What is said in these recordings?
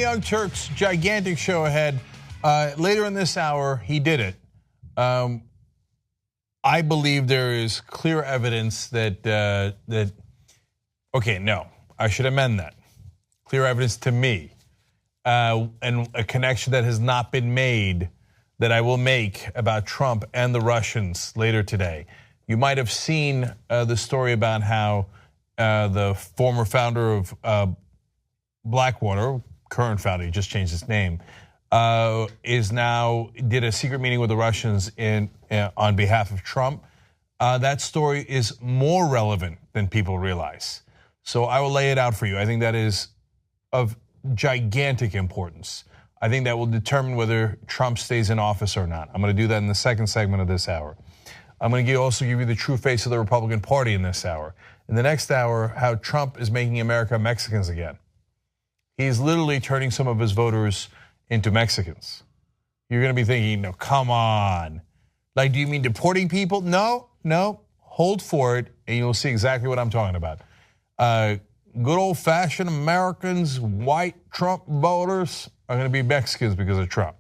Young Turk's gigantic show ahead. Later in this hour, he did it. I believe there is clear evidence that, okay, no, I should amend that. Clear evidence to me, and a connection that has not been made that I will make about Trump and the Russians later today. You might have seen the story about how the former founder of Blackwater, current founder, he just changed his name, did a secret meeting with the Russians on behalf of Trump. That story is more relevant than people realize. So I will lay it out for you. I think that is of gigantic importance. I think that will determine whether Trump stays in office or not. I'm going to do that in the second segment of this hour. I'm going to also give you the true face of the Republican Party in this hour. In the next hour, how Trump is making America Mexicans again. He's literally turning some of his voters into Mexicans. You're going to be thinking, no, come on. Like, do you mean deporting people? No, hold for it, and you'll see exactly what I'm talking about. Good old-fashioned Americans, white Trump voters are going to be Mexicans because of Trump.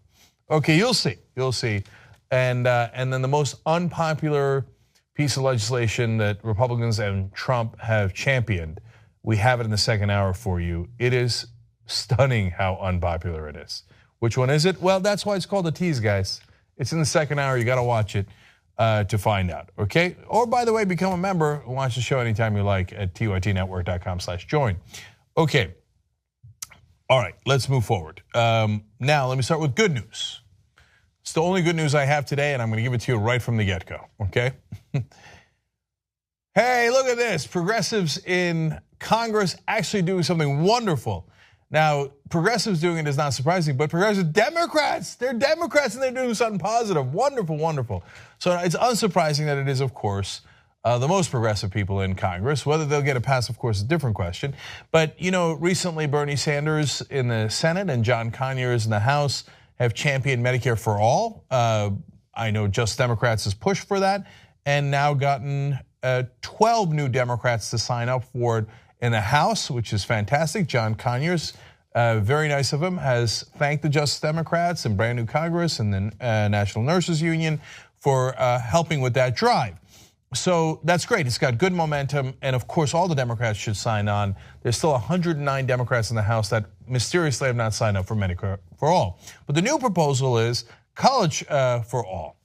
Okay, you'll see. And then the most unpopular piece of legislation that Republicans and Trump have championed, we have it in the second hour for you. It is stunning how unpopular it is. Which one is it? Well, that's why it's called a tease, guys. It's in the second hour. You got to watch it to find out, okay? Or, by the way, become a member. Watch the show anytime you like at tytnetwork.com/join. Okay. All right, let's move forward. Now, let me start with good news. It's the only good news I have today, and I'm going to give it to you right from the get-go, okay? Hey, look at this. Progressives in Congress actually doing something wonderful. Now, progressives doing it is not surprising, but progressive Democrats, they're Democrats and they're doing something positive. Wonderful, wonderful. So it's unsurprising that it is, of course, the most progressive people in Congress. Whether they'll get a pass, of course, is a different question. But, recently Bernie Sanders in the Senate and John Conyers in the House have championed Medicare for all. I know Just Democrats has pushed for that and now gotten 12 new Democrats to sign up for it in the House, which is fantastic. John Conyers, very nice of him, has thanked the Justice Democrats and brand new Congress and the National Nurses Union for helping with that drive. So that's great. It's got good momentum, and of course, all the Democrats should sign on. There's still 109 Democrats in the House that mysteriously have not signed up for Medicare for all. But the new proposal is college for all.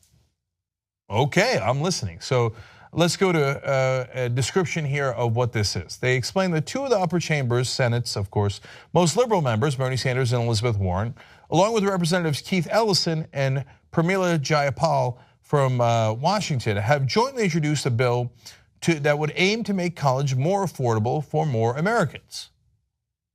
Okay, I'm listening. So let's go to a description here of what this is. They explain that two of the upper chambers, Senate's, of course, most liberal members, Bernie Sanders and Elizabeth Warren, along with Representatives Keith Ellison and Pramila Jayapal from Washington, have jointly introduced a bill that would aim to make college more affordable for more Americans.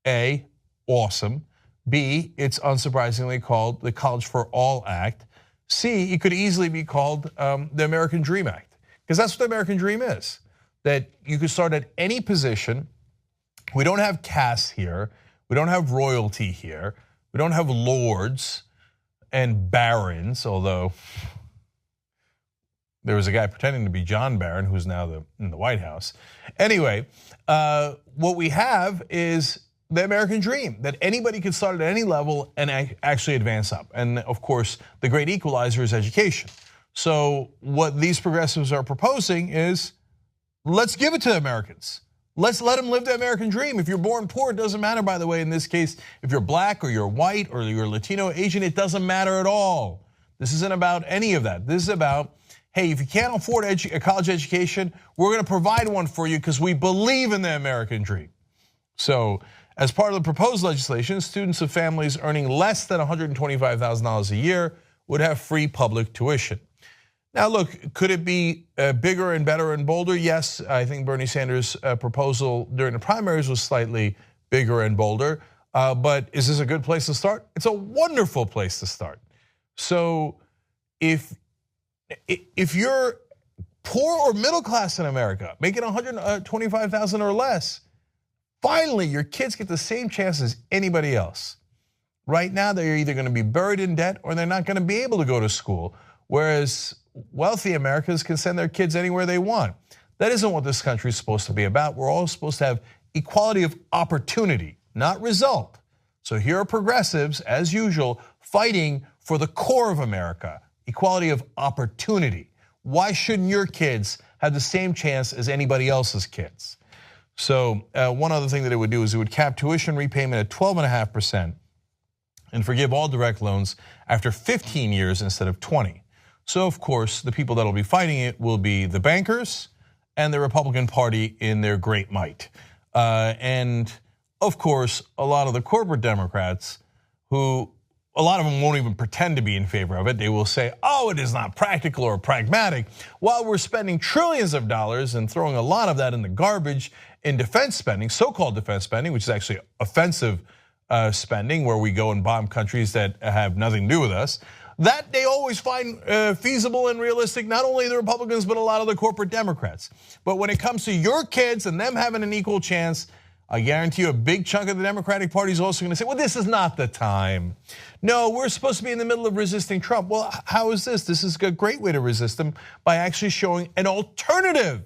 A, awesome. B, it's unsurprisingly called the College for All Act. C, it could easily be called the American Dream Act. Because that's what the American dream is, that you could start at any position. We don't have castes here. We don't have royalty here. We don't have lords and barons, although there was a guy pretending to be John Barron who's now in the White House. Anyway, what we have is the American dream, that anybody could start at any level and actually advance up. And of course, the great equalizer is education. So what these progressives are proposing is, let's give it to Americans. Let's let them live the American dream. If you're born poor, it doesn't matter, by the way, in this case, if you're black or you're white or you're Latino, Asian, it doesn't matter at all. This isn't about any of that. This is about, hey, if you can't afford a college education, we're going to provide one for you because we believe in the American dream. So as part of the proposed legislation, students of families earning less than $125,000 a year would have free public tuition. Now look, could it be bigger and better and bolder? Yes, I think Bernie Sanders' proposal during the primaries was slightly bigger and bolder, but is this a good place to start? It's a wonderful place to start. So if you're poor or middle class in America, making $125,000 or less, finally your kids get the same chance as anybody else. Right now, they're either going to be buried in debt or they're not going to be able to go to school, whereas wealthy Americans can send their kids anywhere they want. That isn't what this country is supposed to be about. We're all supposed to have equality of opportunity, not result. So here are progressives, as usual, fighting for the core of America, equality of opportunity. Why shouldn't your kids have the same chance as anybody else's kids? So one other thing that it would do is it would cap tuition repayment at 12.5% and forgive all direct loans after 15 years instead of 20. So of course, the people that will be fighting it will be the bankers and the Republican Party in their great might. And of course, a lot of the corporate Democrats who, a lot of them won't even pretend to be in favor of it. They will say, oh, it is not practical or pragmatic. While we're spending trillions of dollars and throwing a lot of that in the garbage in defense spending, so-called defense spending, which is actually offensive spending where we go and bomb countries that have nothing to do with us, that they always find feasible and realistic, not only the Republicans, but a lot of the corporate Democrats. But when it comes to your kids and them having an equal chance, I guarantee you a big chunk of the Democratic Party is also gonna say, well, this is not the time. No, we're supposed to be in the middle of resisting Trump. Well, how is this? This is a great way to resist him by actually showing an alternative,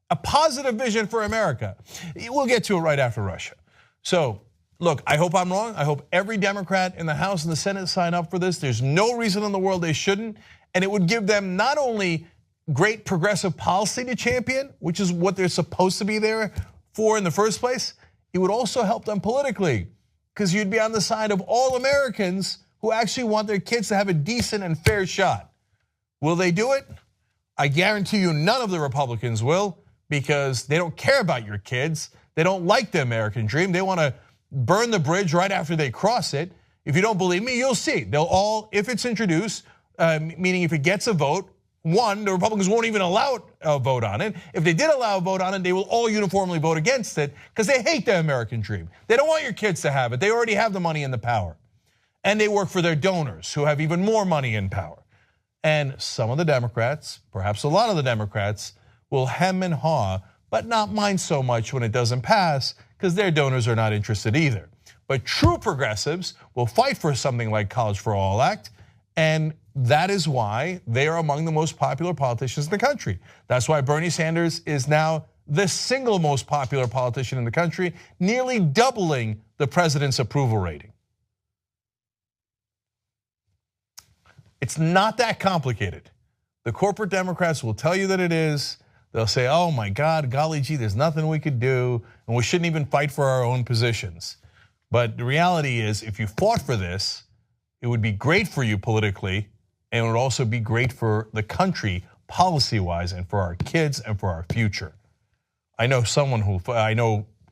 a positive vision for America. We'll get to it right after Russia. So, look, I hope I'm wrong. I hope every Democrat in the House and the Senate sign up for this. There's no reason in the world they shouldn't. And it would give them not only great progressive policy to champion, which is what they're supposed to be there for in the first place, it would also help them politically, because you'd be on the side of all Americans who actually want their kids to have a decent and fair shot. Will they do it? I guarantee you none of the Republicans will, because they don't care about your kids. They don't like the American dream. They want to burn the bridge right after they cross it. If you don't believe me, you'll see. They'll all, if it's introduced, meaning if it gets a vote, one, the Republicans won't even allow a vote on it. If they did allow a vote on it, they will all uniformly vote against it because they hate the American dream. They don't want your kids to have it. They already have the money and the power. And they work for their donors who have even more money and power. And some of the Democrats, perhaps a lot of the Democrats, will hem and haw, but not mind so much when it doesn't pass because their donors are not interested either. But true progressives will fight for something like College for All Act, and that is why they are among the most popular politicians in the country. That's why Bernie Sanders is now the single most popular politician in the country, nearly doubling the president's approval rating. It's not that complicated. The corporate Democrats will tell you that it is. They'll say, oh my God, golly gee, there's nothing we could do, and we shouldn't even fight for our own positions. But the reality is, if you fought for this, it would be great for you politically, and it would also be great for the country policy-wise and for our kids and for our future. I know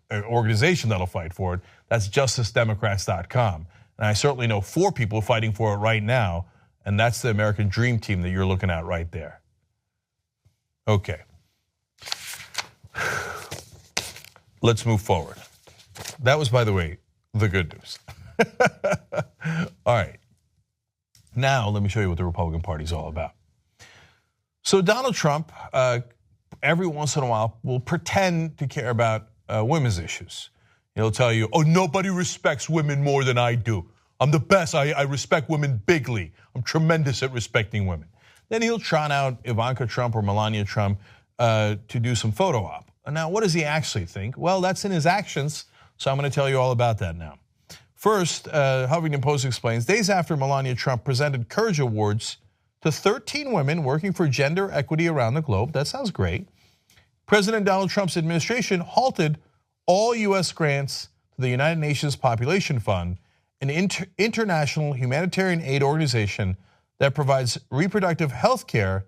an organization that'll fight for it. That's justicedemocrats.com. And I certainly know 4 people fighting for it right now, and that's the American Dream Team that you're looking at right there. Okay. Let's move forward. That was, by the way, the good news. All right. Now, let me show you what the Republican Party is all about. So Donald Trump, every once in a while, will pretend to care about women's issues. He'll tell you, oh, nobody respects women more than I do. I'm the best, I respect women bigly. I'm tremendous at respecting women. Then he'll trot out Ivanka Trump or Melania Trump to do some photo op. Now, what does he actually think? Well, that's in his actions, so I'm gonna tell you all about that now. First, Huffington Post explains, days after Melania Trump presented Courage Awards to 13 women working for gender equity around the globe, that sounds great, President Donald Trump's administration halted all US grants to the United Nations Population Fund, an international humanitarian aid organization that provides reproductive health care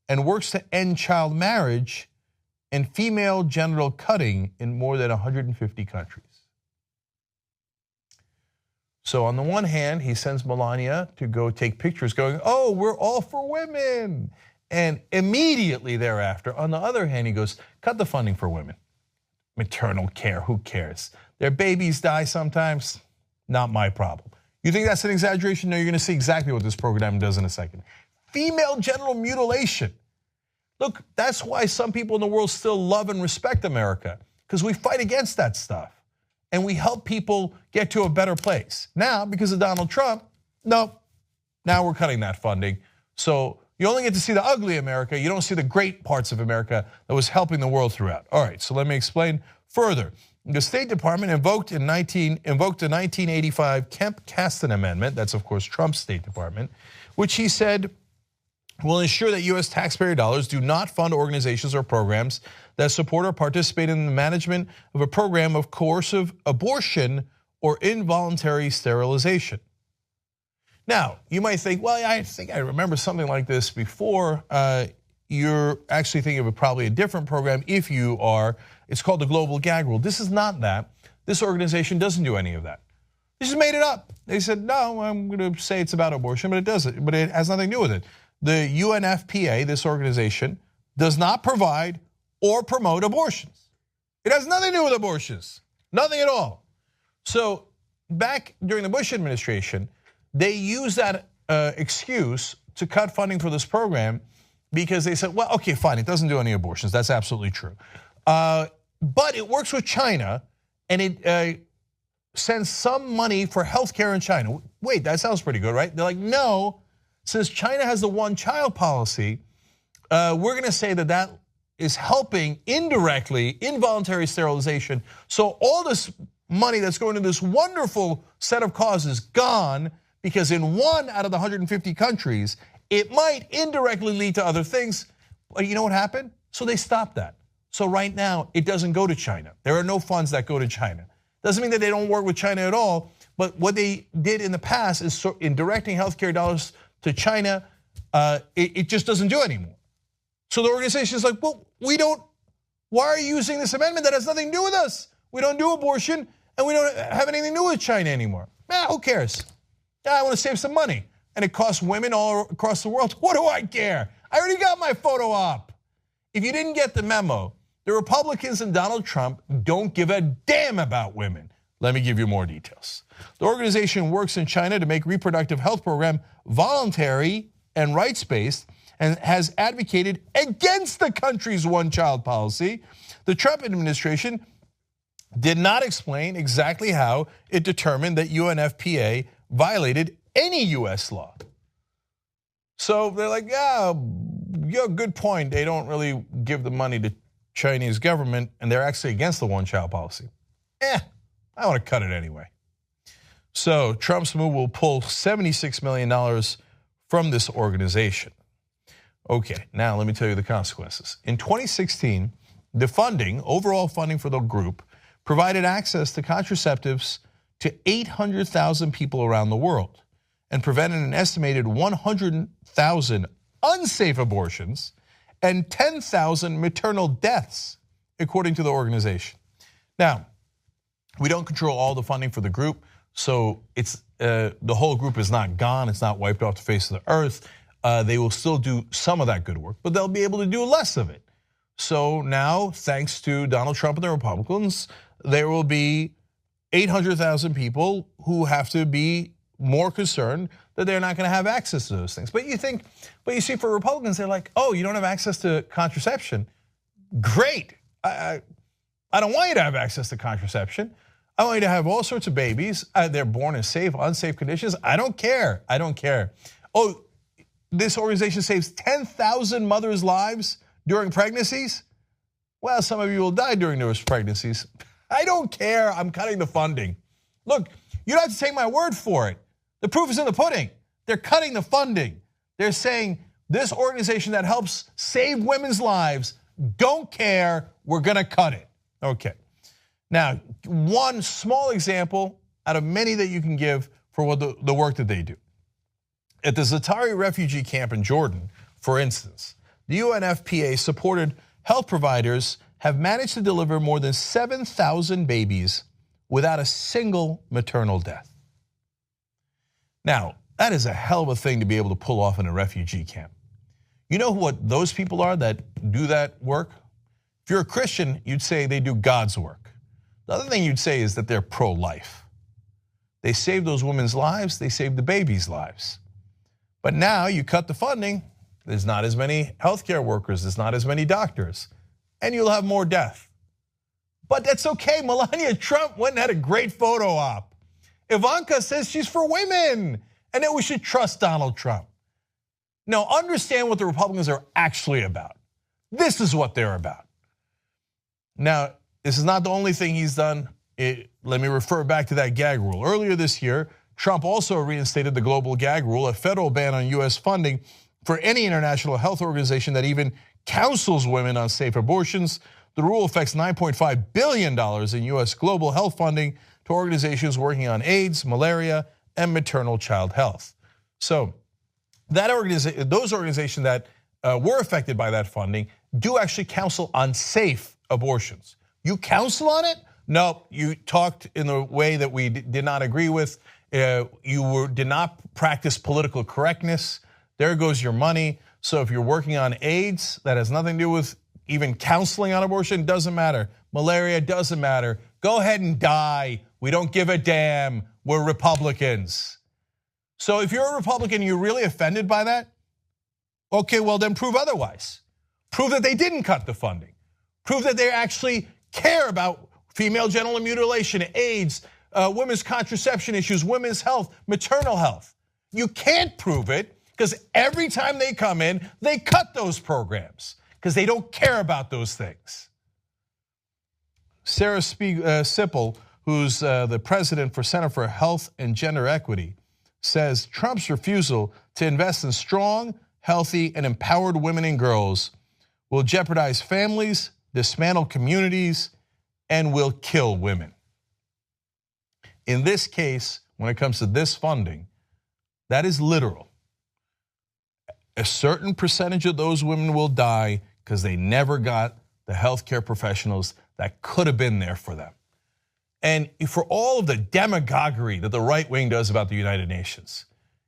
and works to end child marriage and female genital cutting in more than 150 countries. So on the one hand, he sends Melania to go take pictures going, oh, we're all for women. And immediately thereafter, on the other hand, he goes, cut the funding for women. Maternal care, who cares? Their babies die sometimes, not my problem. You think that's an exaggeration? No, you're gonna see exactly what this program does in a second. Female genital mutilation. Look, that's why some people in the world still love and respect America, because we fight against that stuff. And we help people get to a better place. Now, because of Donald Trump, no, now we're cutting that funding. So you only get to see the ugly America, you don't see the great parts of America that was helping the world throughout. All right, so let me explain further. The State Department invoked the 1985 Kemp-Kasten Amendment, that's of course Trump's State Department, which he said will ensure that US taxpayer dollars do not fund organizations or programs that support or participate in the management of a program of coercive abortion or involuntary sterilization. Now, you might think, well, I think I remember something like this before. You're actually thinking of probably a different program if you are. It's called the Global Gag Rule. This is not that. This organization doesn't do any of that. They just made it up. They said, no, I'm going to say it's about abortion, but it doesn't. But it has nothing to do with it. The UNFPA, this organization, does not provide or promote abortions. It has nothing to do with abortions, nothing at all. So back during the Bush administration, they used that excuse to cut funding for this program because they said, well, okay, fine, it doesn't do any abortions. That's absolutely true. But it works with China and it sends some money for healthcare in China. Wait, that sounds pretty good, right? They're like, no, since China has the one-child policy, we're gonna say that that is helping indirectly involuntary sterilization. So all this money that's going to this wonderful set of causes gone because in one out of the 150 countries, it might indirectly lead to other things. But you know what happened? So they stopped that. So right now, it doesn't go to China. There are no funds that go to China. Doesn't mean that they don't work with China at all, but what they did in the past is in directing healthcare dollars to China, it just doesn't do anymore. So the organization is like, well, why are you using this amendment that has nothing to do with us? We don't do abortion and we don't have anything to do with China anymore. Who cares? I want to save some money. And it costs women all across the world. What do I care? I already got my photo op. If you didn't get the memo, the Republicans and Donald Trump don't give a damn about women. Let me give you more details. The organization works in China to make reproductive health program voluntary and rights-based and has advocated against the country's one-child policy. The Trump administration did not explain exactly how it determined that UNFPA violated any US law. So they're like, yeah, good point. They don't really give the money to Chinese government and they're actually against the one-child policy. I want to cut it anyway. So Trump's move will pull $76 million from this organization. Okay, now let me tell you the consequences. In 2016, the funding, overall funding for the group, provided access to contraceptives to 800,000 people around the world and prevented an estimated 100,000 unsafe abortions and 10,000 maternal deaths, according to the organization. Now, we don't control all the funding for the group, so it's the whole group is not gone, it's not wiped off the face of the earth. They will still do some of that good work, but they'll be able to do less of it. So now, thanks to Donald Trump and the Republicans, there will be 800,000 people who have to be more concerned that they're not going to have access to those things. But you see, for Republicans, they're like, oh, you don't have access to contraception? Great. I don't want you to have access to contraception. I want you to have all sorts of babies. They're born in safe, unsafe conditions. I don't care. I don't care. Oh, this organization saves 10,000 mothers' lives during pregnancies? Well, some of you will die during those pregnancies. I don't care. I'm cutting the funding. Look, you don't have to take my word for it. The proof is in the pudding. They're cutting the funding. They're saying this organization that helps save women's lives don't care. We're going to cut it. Okay. Now, one small example out of many that you can give for what the work that they do. At the Zaatari refugee camp in Jordan, for instance, the UNFPA supported health providers have managed to deliver more than 7,000 babies without a single maternal death. Now, that is a hell of a thing to be able to pull off in a refugee camp. You know what those people are that do that work? If you're a Christian, you'd say they do God's work. The other thing you'd say is that they're pro-life. They save those women's lives, they save the babies' lives. But now you cut the funding, there's not as many healthcare workers, there's not as many doctors, and you'll have more death. But that's okay, Melania Trump went and had a great photo op. Ivanka says she's for women and that we should trust Donald Trump. Now, understand what the Republicans are actually about. This is what they're about. Now, this is not the only thing he's done. Let me refer back to that gag rule. Earlier this year, Trump also reinstated the global gag rule, a federal ban on US funding for any international health organization that even counsels women on safe abortions. The rule affects $9.5 billion in US global health funding to organizations working on AIDS, malaria, and maternal child health. So those organizations that were affected by that funding do actually counsel on safe abortions. You counsel on it? No, you talked in a way that we did not agree with. You did not practice political correctness. There goes your money. So if you're working on AIDS, that has nothing to do with even counseling on abortion, doesn't matter. Malaria, doesn't matter. Go ahead and die. We don't give a damn. We're Republicans. So if you're a Republican, you're really offended by that? Okay, well then prove otherwise. Prove that they didn't cut the funding. Prove that they actually care about female genital mutilation, AIDS, women's contraception issues, women's health, maternal health. You can't prove it because every time they come in, they cut those programs because they don't care about those things. Sarah Sipple, who's the president for Center for Health and Gender Equity, says Trump's refusal to invest in strong, healthy, and empowered women and girls will jeopardize families, dismantle communities, and will kill women. In this case, when it comes to this funding, that is literal. A certain percentage of those women will die because they never got the healthcare professionals that could have been there for them. And for all of the demagoguery that the right wing does about the United Nations,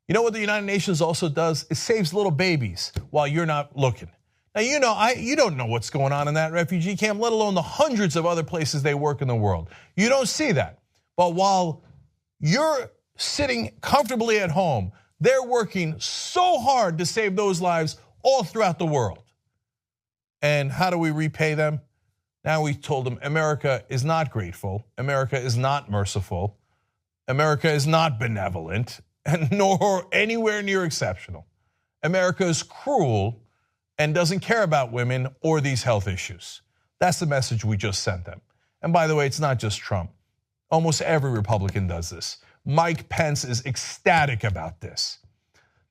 you know what the United Nations also does? It saves little babies while you're not looking. Now, you don't know what's going on in that refugee camp, let alone the hundreds of other places they work in the world. You don't see that. But while you're sitting comfortably at home, they're working so hard to save those lives all throughout the world. And how do we repay them? Now we told them America is not grateful, America is not merciful, America is not benevolent, and nor anywhere near exceptional. America is cruel and doesn't care about women or these health issues. That's the message we just sent them. And by the way, it's not just Trump. Almost every Republican does this. Mike Pence is ecstatic about this.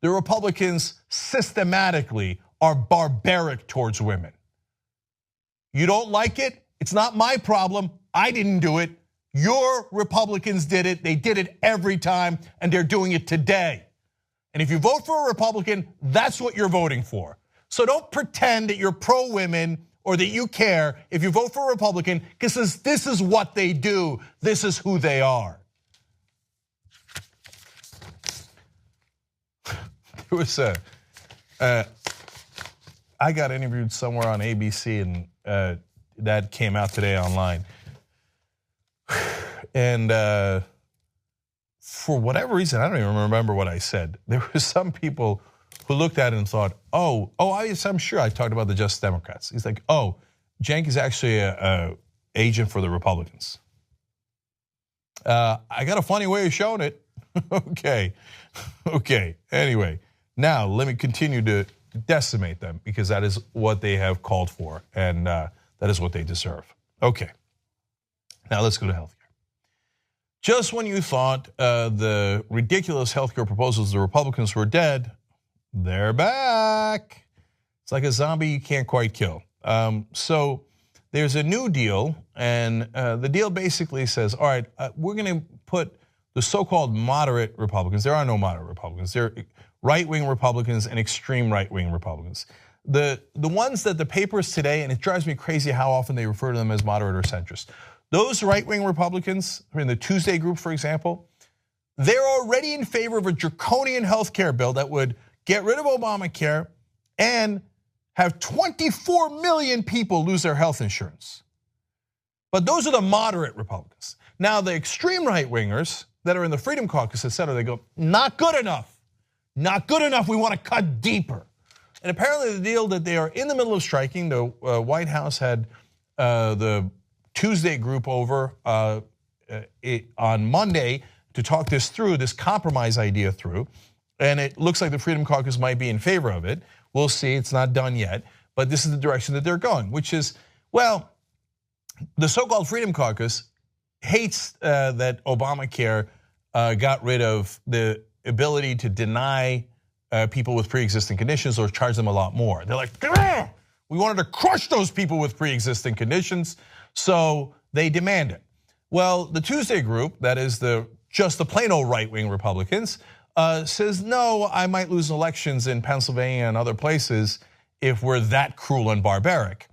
The Republicans systematically are barbaric towards women. You don't like it? It's not my problem. I didn't do it. Your Republicans did it. They did it every time, and they're doing it today. And if you vote for a Republican, that's what you're voting for. So don't pretend that you're pro-women or that you care if you vote for a Republican, because this is what they do. This is who they are. There was I got interviewed somewhere on ABC, and that came out today online. And for whatever reason, I don't even remember what I said. There were some people who looked at it and thought, I'm sure I talked about the Just Democrats. He's like, Cenk is actually an agent for the Republicans. I got a funny way of showing it. Okay, anyway. Now, let me continue to decimate them because that is what they have called for, and that is what they deserve. Okay, now let's go to healthcare. Just when you thought the ridiculous healthcare proposals of the Republicans were dead, they're back. It's like a zombie you can't quite kill. So there's a new deal, and the deal basically says, all right, we're gonna put the so-called moderate Republicans, there are no moderate Republicans, they're right-wing Republicans and extreme right-wing Republicans. The ones that the papers today, and it drives me crazy how often they refer to them as moderate or centrist. Those right-wing Republicans, in the Tuesday group, for example, they're already in favor of a draconian health care bill that would get rid of Obamacare and have 24 million people lose their health insurance. But those are the moderate Republicans. Now, the extreme right-wingers that are in the Freedom Caucus, et cetera, they go, not good enough. Not good enough, we want to cut deeper. And apparently the deal that they are in the middle of striking, the White House had the Tuesday group over on Monday to talk this through, this compromise idea through. And it looks like the Freedom Caucus might be in favor of it. We'll see, it's not done yet. But this is the direction that they're going, which is, well, The so-called Freedom Caucus hates that Obamacare got rid of the ability to deny people with pre-existing conditions or charge them a lot more. They're like, "Grr! We wanted to crush those people with pre-existing conditions, so they demand it." Well, the Tuesday group, that is just the plain old right-wing Republicans, says, no, I might lose elections in Pennsylvania and other places if we're that cruel and barbaric.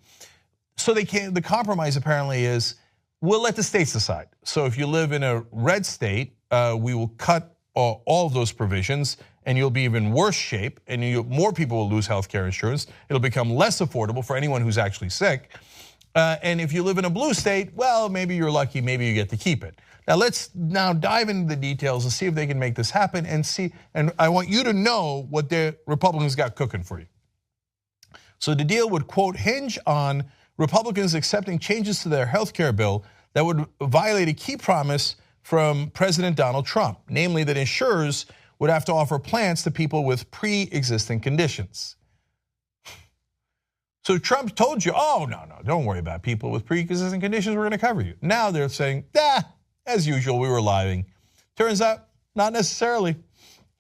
So the compromise apparently is, we'll let the states decide. So if you live in a red state, we will cut all of those provisions and you'll be even worse shape and more people will lose health care insurance. It'll become less affordable for anyone who's actually sick. And if you live in a blue state, well, maybe you're lucky, maybe you get to keep it. Now let's dive into the details and see if they can make this happen and I want you to know what the Republicans got cooking for you. So the deal would, quote, hinge on Republicans accepting changes to their health care bill that would violate a key promise from President Donald Trump, namely that insurers would have to offer plans to people with pre-existing conditions. So Trump told you, oh, no, don't worry about people with pre-existing conditions, we're gonna cover you. Now they're saying, as usual, we were lying. Turns out, not necessarily.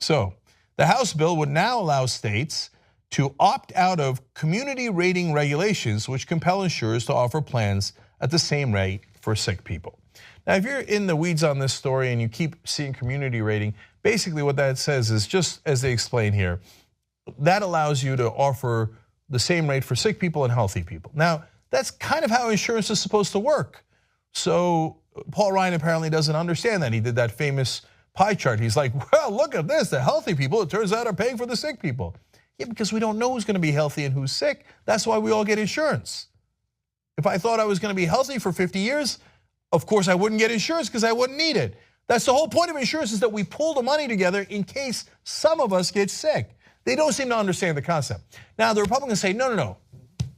So the House bill would now allow states to opt out of community rating regulations, which compel insurers to offer plans at the same rate for sick people. Now, if you're in the weeds on this story and you keep seeing community rating, basically what that says is, just as they explain here, that allows you to offer the same rate for sick people and healthy people. Now, that's kind of how insurance is supposed to work. So Paul Ryan apparently doesn't understand that. He did that famous pie chart. He's like, well, look at this, the healthy people, it turns out, are paying for the sick people. Yeah, because we don't know who's gonna be healthy and who's sick. That's why we all get insurance. If I thought I was gonna be healthy for 50 years, of course I wouldn't get insurance because I wouldn't need it. That's the whole point of insurance, is that we pull the money together in case some of us get sick. They don't seem to understand the concept. Now the Republicans say, no.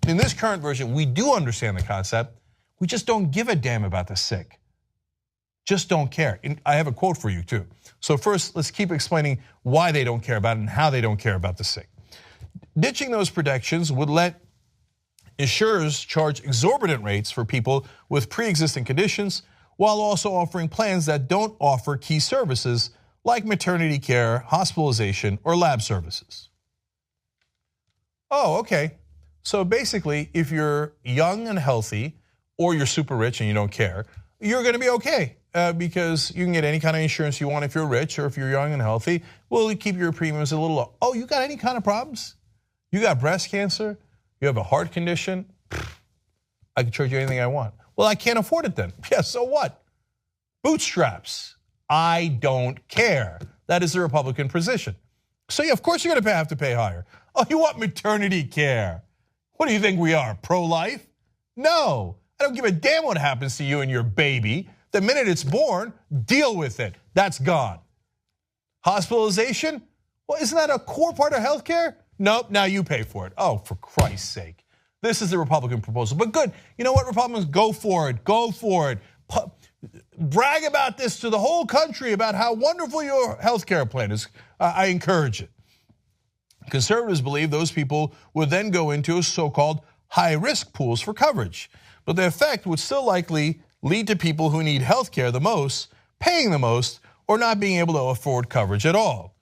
In this current version, we do understand the concept. We just don't give a damn about the sick. Just don't care. And I have a quote for you too. So first, let's keep explaining why they don't care about it and how they don't care about the sick. Ditching those protections would let insurers charge exorbitant rates for people with pre-existing conditions, while also offering plans that don't offer key services like maternity care, hospitalization, or lab services. Oh, okay. So basically, if you're young and healthy, or you're super rich and you don't care, you're gonna be okay, because you can get any kind of insurance you want if you're rich or if you're young and healthy. We'll keep your premiums a little low. Oh, you got any kind of problems? You got breast cancer? You have a heart condition? I can charge you anything I want. Well, I can't afford it then. Yeah, so what? Bootstraps. I don't care. That is the Republican position. So yeah, of course you're gonna have to pay higher. Oh, you want maternity care? What do you think we are, pro-life? No, I don't give a damn what happens to you and your baby. The minute it's born, deal with it. That's gone. Hospitalization? Well, isn't that a core part of healthcare? Nope, now you pay for it. Oh, for Christ's sake. This is the Republican proposal, but good. You know what, Republicans, go for it, go for it. Brag about this to the whole country about how wonderful your healthcare plan is. I encourage it. Conservatives believe those people would then go into so-called high-risk pools for coverage, but the effect would still likely lead to people who need healthcare the most, paying the most, or not being able to afford coverage at all.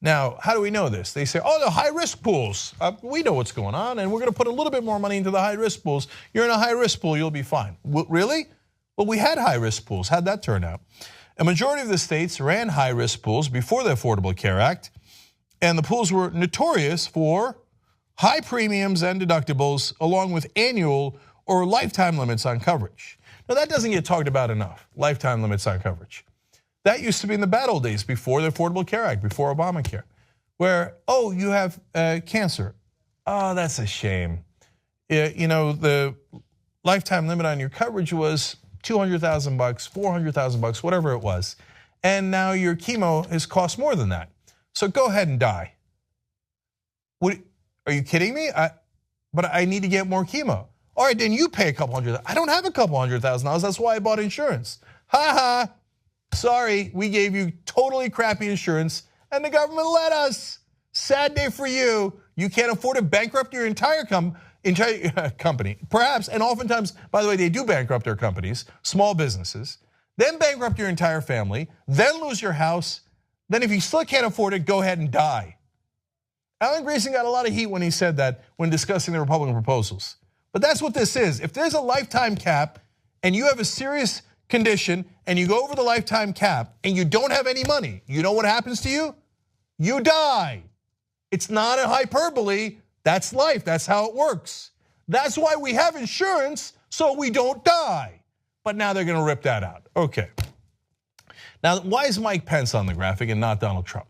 Now, how do we know this? They say, oh, the high-risk pools. We know what's going on, and we're gonna put a little bit more money into the high-risk pools. You're in a high-risk pool, you'll be fine. Really? Well, we had high-risk pools. How'd that turn out? A majority of the states ran high-risk pools before the Affordable Care Act, and the pools were notorious for high premiums and deductibles, along with annual or lifetime limits on coverage. Now, that doesn't get talked about enough, lifetime limits on coverage. That used to be in the bad old days before the Affordable Care Act, before Obamacare, where, oh, you have cancer. Oh, that's a shame. You know, the lifetime limit on your coverage was $200,000, $400,000, whatever it was. And now your chemo has cost more than that. So go ahead and die. Are you kidding me? But I need to get more chemo. All right, then you pay a couple hundred. I don't have a couple $100,000. That's why I bought insurance. Ha ha. Sorry, we gave you totally crappy insurance and the government let us. Sad day for you. You can't afford to bankrupt your entire entire company, perhaps, and oftentimes, by the way, they do bankrupt their companies, small businesses, then bankrupt your entire family, then lose your house, then if you still can't afford it, go ahead and die. Alan Grayson got a lot of heat when he said that when discussing the Republican proposals. But that's what this is. If there's a lifetime cap and you have a serious condition and you go over the lifetime cap and you don't have any money, you know what happens to you? You die. It's not a hyperbole. That's life. That's how it works. That's why we have insurance, so we don't die. But now they're going to rip that out. Okay. Now, why is Mike Pence on the graphic and not Donald Trump?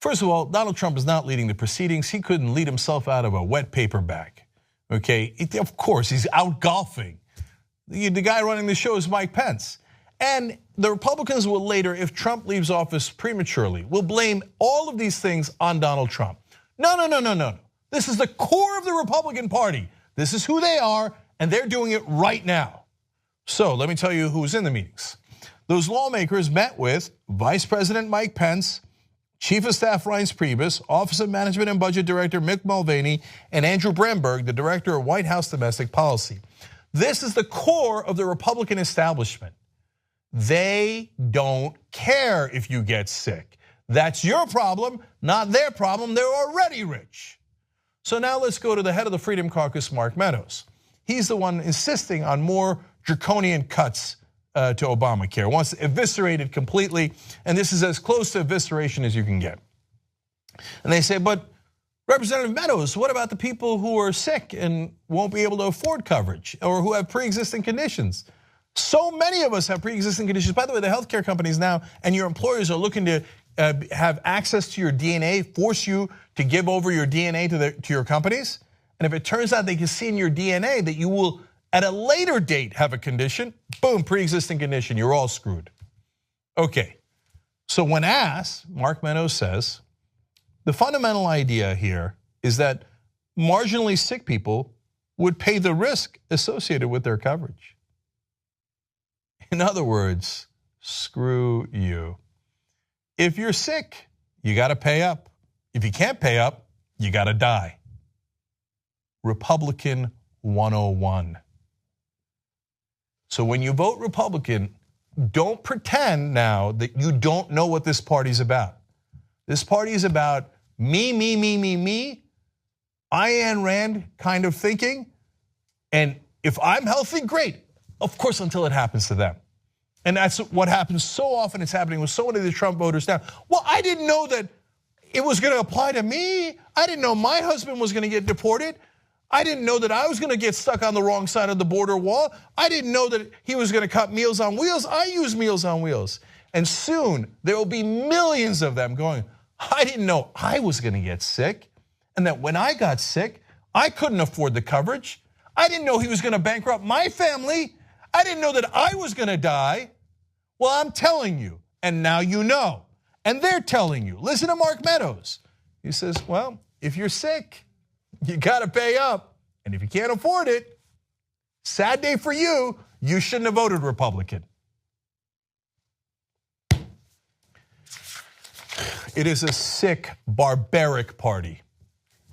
First of all, Donald Trump is not leading the proceedings. He couldn't lead himself out of a wet paper bag. Okay, of course, he's out golfing. The guy running the show is Mike Pence. And the Republicans will later, if Trump leaves office prematurely, will blame all of these things on Donald Trump. No. This is the core of the Republican Party. This is who they are, and they're doing it right now. So let me tell you who's in the meetings. Those lawmakers met with Vice President Mike Pence, Chief of Staff Reince Priebus, Office of Management and Budget Director Mick Mulvaney, and Andrew Bremberg, the Director of White House Domestic Policy. This is the core of the Republican establishment. They don't care if you get sick. That's your problem, not their problem. They're already rich. So now let's go to the head of the Freedom Caucus, Mark Meadows. He's the one insisting on more draconian cuts to Obamacare, wants to eviscerate it completely, and this is as close to evisceration as you can get. And they say, but Representative Meadows, what about the people who are sick and won't be able to afford coverage or who have pre-existing conditions? So many of us have pre-existing conditions. By the way, the healthcare companies now and your employers are looking to have access to your DNA, force you to give over your DNA to your companies. And if it turns out they can see in your DNA that you will at a later date have a condition, boom, pre-existing condition, you're all screwed. Okay, so when asked, Mark Meadows says, the fundamental idea here is that marginally sick people would pay the risk associated with their coverage. In other words, screw you. If you're sick, you gotta pay up. If you can't pay up, you gotta die. Republican 101. So when you vote Republican, don't pretend now that you don't know what this party's about. This party is about me, Ayn Rand kind of thinking. And if I'm healthy, great. Of course, until it happens to them. And that's what happens so often. It's happening with so many of the Trump voters now. Well, I didn't know that it was going to apply to me. I didn't know my husband was going to get deported. I didn't know that I was going to get stuck on the wrong side of the border wall. I didn't know that he was going to cut Meals on Wheels. I use Meals on Wheels. And soon there will be millions of them going, I didn't know I was going to get sick. And that when I got sick, I couldn't afford the coverage. I didn't know he was going to bankrupt my family. I didn't know that I was going to die. Well, I'm telling you, and now you know. And they're telling you. Listen to Mark Meadows. He says, well, if you're sick, you gotta pay up. And if you can't afford it, sad day for you, you shouldn't have voted Republican. It is a sick, barbaric party.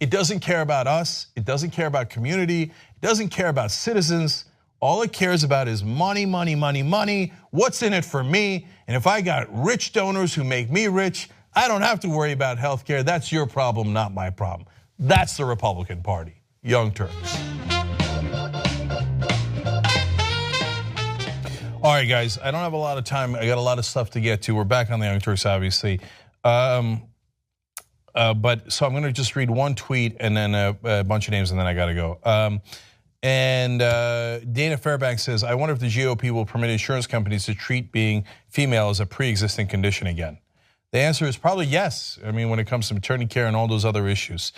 It doesn't care about us. It doesn't care about community. It doesn't care about citizens. All it cares about is money, money, money, money. What's in it for me? And if I got rich donors who make me rich, I don't have to worry about healthcare. That's your problem, not my problem. That's the Republican Party, Young Turks. All right, guys, I don't have a lot of time. I got a lot of stuff to get to. We're back on the Young Turks, obviously. But so I'm gonna just read one tweet and then a bunch of names and then I gotta go. And Dana Fairbanks says, I wonder if the GOP will permit insurance companies to treat being female as a pre-existing condition again. The answer is probably yes. I mean, when it comes to maternity care and all those other issues.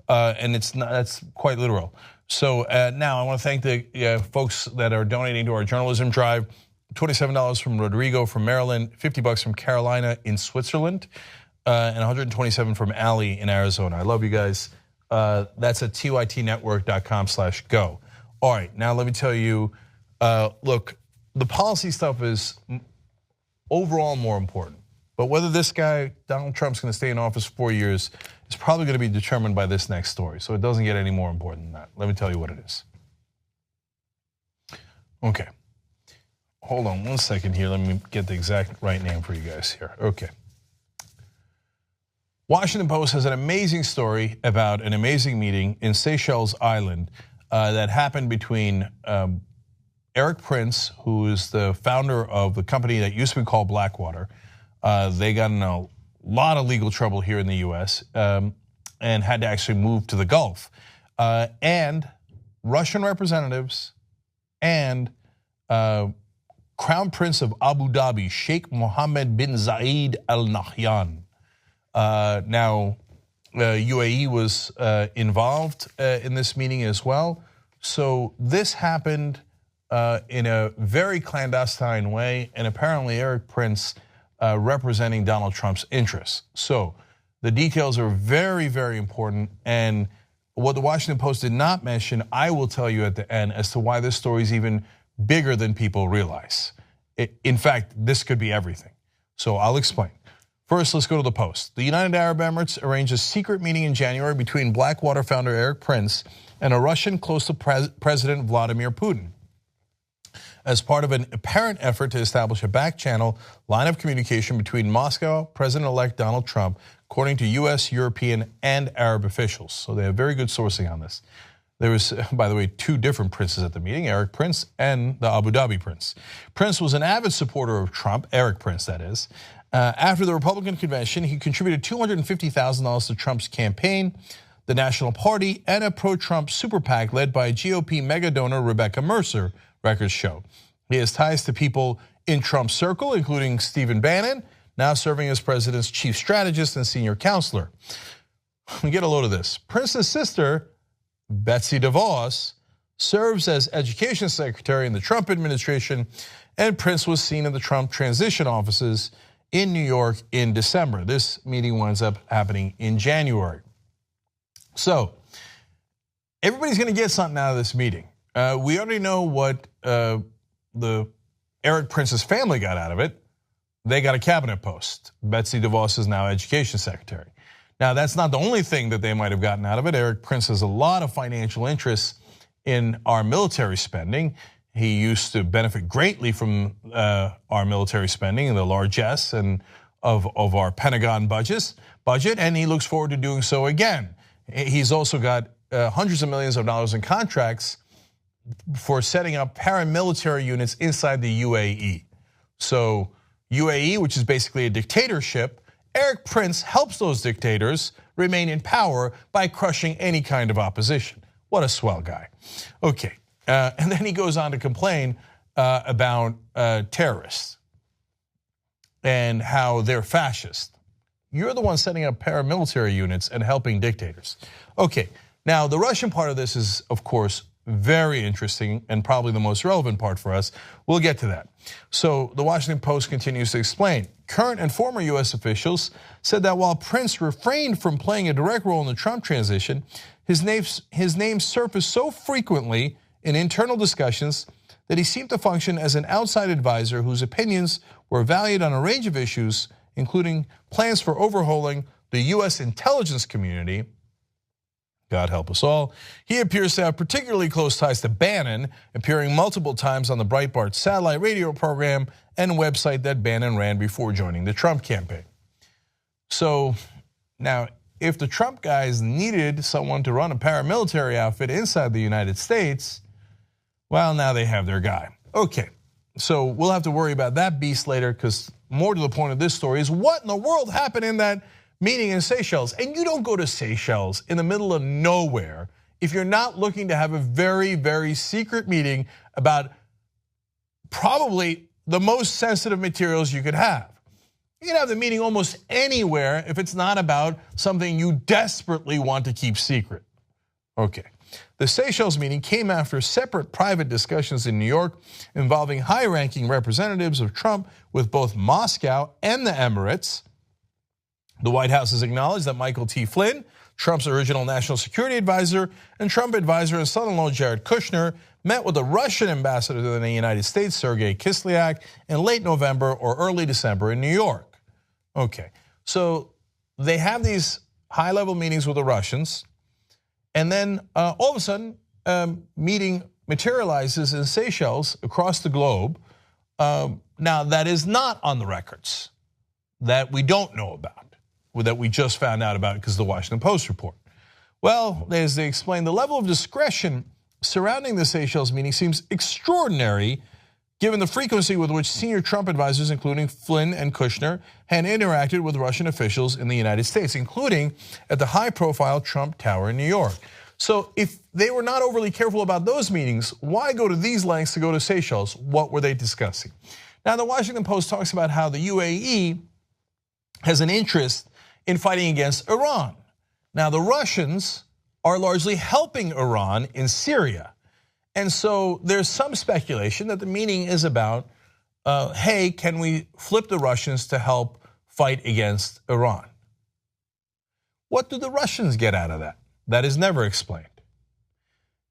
And that's quite literal. So now I want to thank the folks that are donating to our journalism drive. $27 from Rodrigo from Maryland, $50 from Carolina in Switzerland, and $127 from Allie in Arizona. I love you guys. That's at tytnetwork.com/go. All right, now let me tell you, look, the policy stuff is overall more important. But whether this guy, Donald Trump's going to stay in office for 4 years, is probably going to be determined by this next story. So it doesn't get any more important than that. Let me tell you what it is. Okay. Hold on 1 second here. Let me get the exact right name for you guys here. Okay. Washington Post has an amazing story about an amazing meeting in Seychelles Island that happened between Eric Prince, who is the founder of the company that used to be called Blackwater. They got in a lot of legal trouble here in the US and had to actually move to the Gulf. And Russian representatives and Crown Prince of Abu Dhabi, Sheikh Mohammed bin Zayed Al Nahyan. Now, UAE was involved in this meeting as well. So this happened in a very clandestine way, and apparently Eric Prince representing Donald Trump's interests. So the details are very, very important, and what the Washington Post did not mention, I will tell you at the end as to why this story is even bigger than people realize. In fact, this could be everything. So I'll explain. First, let's go to the Post. The United Arab Emirates arranged a secret meeting in January between Blackwater founder Eric Prince and a Russian close to President Vladimir Putin, as part of an apparent effort to establish a back-channel line of communication between Moscow, President-elect Donald Trump, according to US, European, and Arab officials. So they have very good sourcing on this. There was, by the way, 2 different princes at the meeting, Eric Prince and the Abu Dhabi Prince. Prince was an avid supporter of Trump, Eric Prince that is. After the Republican convention, he contributed $250,000 to Trump's campaign, the National Party, and a pro-Trump super PAC led by GOP mega donor Rebecca Mercer, records show. He has ties to people in Trump's circle, including Stephen Bannon, now serving as president's chief strategist and senior counselor. Get a load of this. Prince's sister, Betsy DeVos, serves as education secretary in the Trump administration, and Prince was seen in the Trump transition offices in New York in December. This meeting winds up happening in January. So everybody's going to get something out of this meeting. We already know what the Eric Prince's family got out of it. They got a cabinet post. Betsy DeVos is now education secretary. Now, that's not the only thing that they might have gotten out of it. Eric Prince has a lot of financial interests in our military spending. He used to benefit greatly from our military spending and the largesse and of our Pentagon budget, and he looks forward to doing so again. He's also got hundreds of millions of dollars in contracts for setting up paramilitary units inside the UAE. So UAE, which is basically a dictatorship, Eric Prince helps those dictators remain in power by crushing any kind of opposition. What a swell guy. Okay, and then he goes on to complain about terrorists and how they're fascist. You're the one setting up paramilitary units and helping dictators. Okay, now the Russian part of this is, of course, very interesting and probably the most relevant part for us. We'll get to that. So the Washington Post continues to explain. Current and former US officials said that while Prince refrained from playing a direct role in the Trump transition, his name surfaced so frequently in internal discussions that he seemed to function as an outside advisor whose opinions were valued on a range of issues, including plans for overhauling the US intelligence community. God help us all. He appears to have particularly close ties to Bannon, appearing multiple times on the Breitbart satellite radio program and website that Bannon ran before joining the Trump campaign. So now, if the Trump guys needed someone to run a paramilitary outfit inside the United States, well, now they have their guy. Okay, so we'll have to worry about that beast later, because more to the point of this story is what in the world happened in that meeting in Seychelles. And you don't go to Seychelles in the middle of nowhere if you're not looking to have a very, very secret meeting about probably the most sensitive materials you could have. You can have the meeting almost anywhere if it's not about something you desperately want to keep secret. Okay, the Seychelles meeting came after separate private discussions in New York involving high-ranking representatives of Trump with both Moscow and the Emirates. The White House has acknowledged that Michael T. Flynn, Trump's original national security advisor, and Trump advisor and son-in-law Jared Kushner met with the Russian ambassador to the United States, Sergei Kislyak, in late November or early December in New York. Okay, so they have these high-level meetings with the Russians, and then all of a sudden, meeting materializes in Seychelles across the globe. Now, that is not on the records, that we don't know about, or that we just found out about because of the Washington Post report. Well, as they explain, the level of discretion surrounding the Seychelles meeting seems extraordinary given the frequency with which senior Trump advisors, including Flynn and Kushner, had interacted with Russian officials in the United States, including at the high-profile Trump Tower in New York. So if they were not overly careful about those meetings, why go to these lengths to go to Seychelles? What were they discussing? Now, the Washington Post talks about how the UAE has an interest in fighting against Iran. Now, the Russians are largely helping Iran in Syria. And so there's some speculation that the meeting is about, hey, can we flip the Russians to help fight against Iran? What do the Russians get out of that? That is never explained.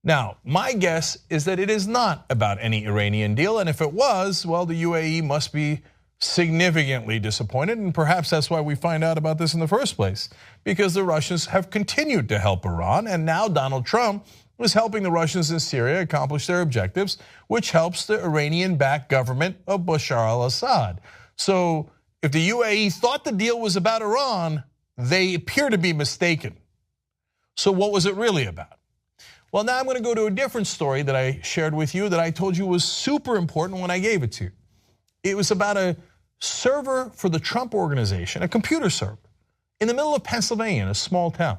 Now, my guess is that it is not about any Iranian deal, and if it was, well, the UAE must be significantly disappointed, and perhaps that's why we find out about this in the first place, because the Russians have continued to help Iran, and now Donald Trump is helping the Russians in Syria accomplish their objectives, which helps the Iranian-backed government of Bashar al-Assad. So if the UAE thought the deal was about Iran, they appear to be mistaken. So what was it really about? Well, now I'm going to go to a different story that I shared with you that I told you was super important when I gave it to you. It was about a server for the Trump organization, a computer server, in the middle of Pennsylvania, in a small town.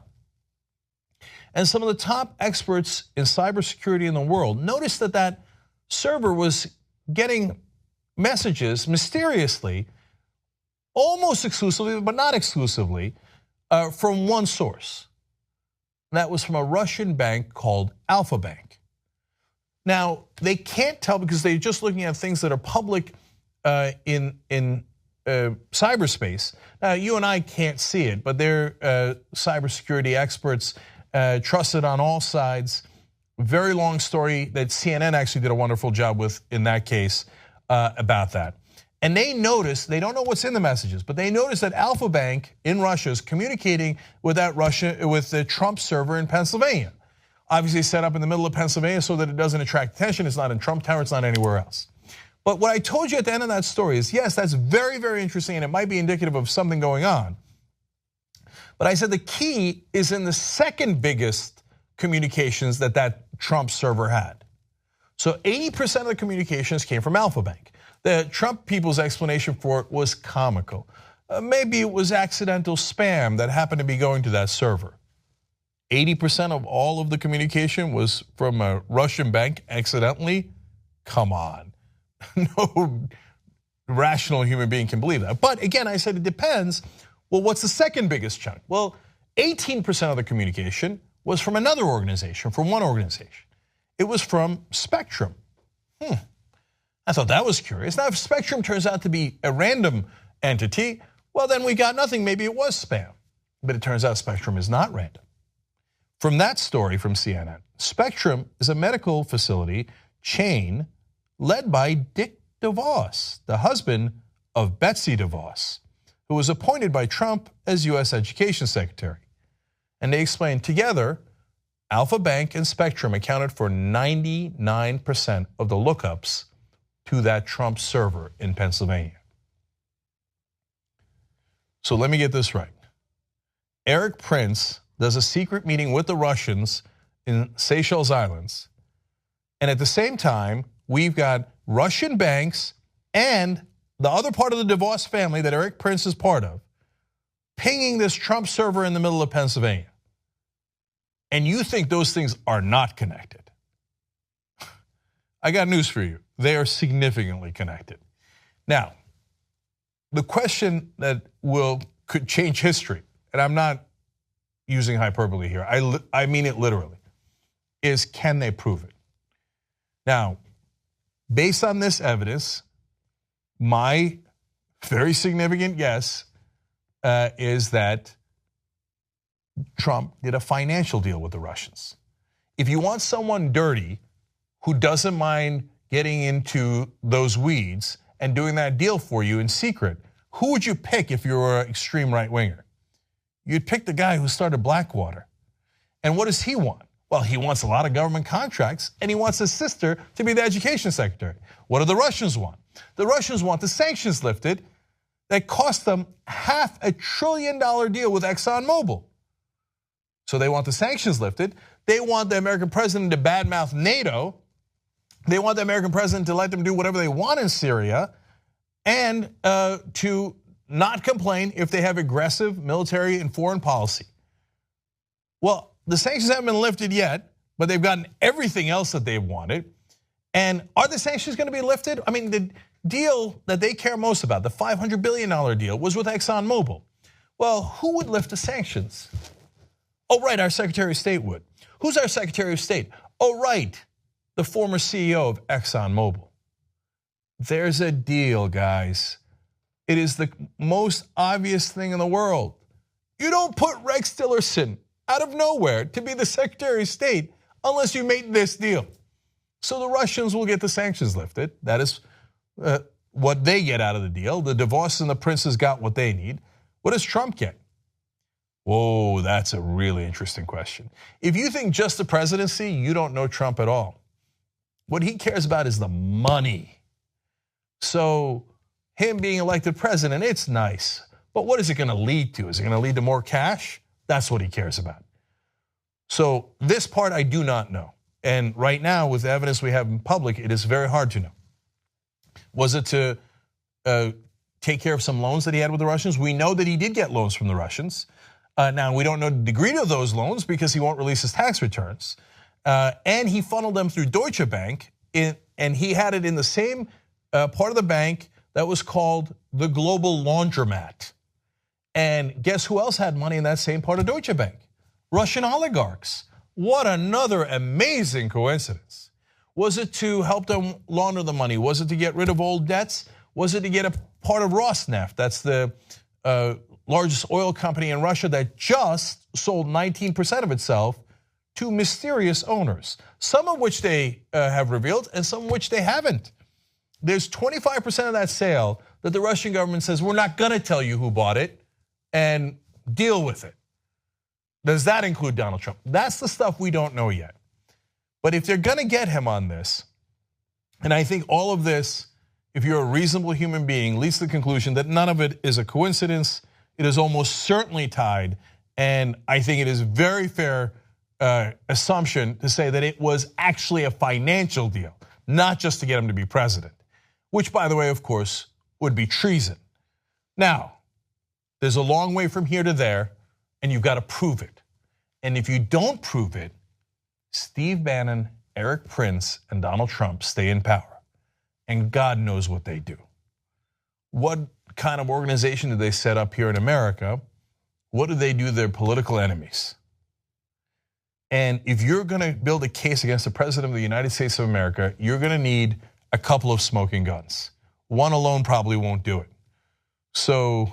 And some of the top experts in cybersecurity in the world noticed that that server was getting messages mysteriously, almost exclusively, but not exclusively, from one source. That was from a Russian bank called Alpha Bank. Now, they can't tell because they're just looking at things that are public in cyberspace. Now, you and I can't see it, but they're cybersecurity experts, trusted on all sides. Very long story that CNN actually did a wonderful job with in that case about that. And they noticed, they don't know what's in the messages, but they noticed that Alpha Bank in Russia is communicating with with the Trump server in Pennsylvania. Obviously set up in the middle of Pennsylvania so that it doesn't attract attention. It's not in Trump Tower, it's not anywhere else. But what I told you at the end of that story is, yes, that's very, very interesting and it might be indicative of something going on. But I said the key is in the second biggest communications that Trump server had. So 80% of the communications came from Alpha Bank. The Trump people's explanation for it was comical. Maybe it was accidental spam that happened to be going to that server. 80% of all of the communication was from a Russian bank accidentally? Come on. No rational human being can believe that. But again, I said it depends. Well, what's the second biggest chunk? Well, 18% of the communication was from another organization, from one organization. It was from Spectrum. I thought that was curious. Now, if Spectrum turns out to be a random entity, well, then we got nothing. Maybe it was spam. But it turns out Spectrum is not random. From that story from CNN, Spectrum is a medical facility chain led by Dick DeVos, the husband of Betsy DeVos, who was appointed by Trump as US Education Secretary. And they explained together, Alpha Bank and Spectrum accounted for 99% of the lookups to that Trump server in Pennsylvania. So let me get this right. Eric Prince does a secret meeting with the Russians in Seychelles Islands, and at the same time, we've got Russian banks and the other part of the DeVos family that Eric Prince is part of, pinging this Trump server in the middle of Pennsylvania. And you think those things are not connected. I got news for you. They are significantly connected. Now, the question that could change history, and I'm not using hyperbole here, I mean it literally, is can they prove it? Now, based on this evidence, my very significant guess is that Trump did a financial deal with the Russians. If you want someone dirty who doesn't mind getting into those weeds and doing that deal for you in secret, who would you pick if you were an extreme right-winger? You'd pick the guy who started Blackwater. And what does he want? Well, he wants a lot of government contracts, and he wants his sister to be the education secretary. What do the Russians want? The Russians want the sanctions lifted that cost them $500 billion deal with ExxonMobil. So they want the sanctions lifted. They want the American president to badmouth NATO. They want the American president to let them do whatever they want in Syria, and to not complain if they have aggressive military and foreign policy. Well, the sanctions haven't been lifted yet, but they've gotten everything else that they've wanted. And are the sanctions going to be lifted? I mean, the deal that they care most about, the $500 billion deal, was with ExxonMobil. Well, who would lift the sanctions? Oh, right, our Secretary of State would. Who's our Secretary of State? Oh, right, the former CEO of ExxonMobil. There's a deal, guys. It is the most obvious thing in the world. You don't put Rex Tillerson out of nowhere to be the Secretary of State unless you make this deal. So the Russians will get the sanctions lifted. That is what they get out of the deal. The DeVos and the princes got what they need. What does Trump get? Whoa, that's a really interesting question. If you think just the presidency, you don't know Trump at all. What he cares about is the money. So him being elected president, it's nice. But what is it going to lead to? Is it going to lead to more cash? That's what he cares about. So this part I do not know. And right now, with the evidence we have in public, it is very hard to know. Was it to take care of some loans that he had with the Russians? We know that he did get loans from the Russians. Now, we don't know the degree of those loans because he won't release his tax returns. And he funneled them through Deutsche Bank, and he had it in the same part of the bank that was called the Global Laundromat. And guess who else had money in that same part of Deutsche Bank? Russian oligarchs. What another amazing coincidence. Was it to help them launder the money? Was it to get rid of old debts? Was it to get a part of Rosneft? That's the largest oil company in Russia that just sold 19% of itself to mysterious owners, some of which they have revealed and some of which they haven't. There's 25% of that sale that the Russian government says, we're not gonna tell you who bought it and deal with it. Does that include Donald Trump? That's the stuff we don't know yet. But if they're gonna get him on this, and I think all of this, if you're a reasonable human being, leads to the conclusion that none of it is a coincidence. It is almost certainly tied, and I think it is very fair assumption to say that it was actually a financial deal, not just to get him to be president, which, by the way, of course, would be treason. Now, there's a long way from here to there, and you've got to prove it. And if you don't prove it, Steve Bannon, Eric Prince, and Donald Trump stay in power, and God knows what they do. What kind of organization do they set up here in America? What do they do to their political enemies? And if you're gonna build a case against the president of the United States of America, you're gonna need a couple of smoking guns. One alone probably won't do it. So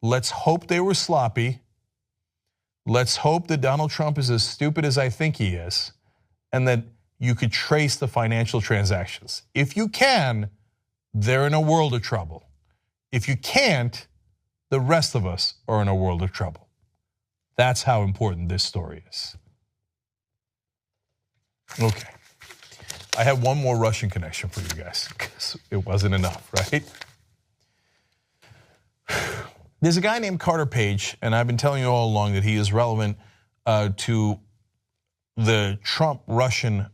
let's hope they were sloppy. Let's hope that Donald Trump is as stupid as I think he is, and that you could trace the financial transactions. If you can, they're in a world of trouble. If you can't, the rest of us are in a world of trouble. That's how important this story is. Okay, I have one more Russian connection for you guys, because it wasn't enough, right? There's a guy named Carter Page, and I've been telling you all along that he is relevant to the Trump-Russian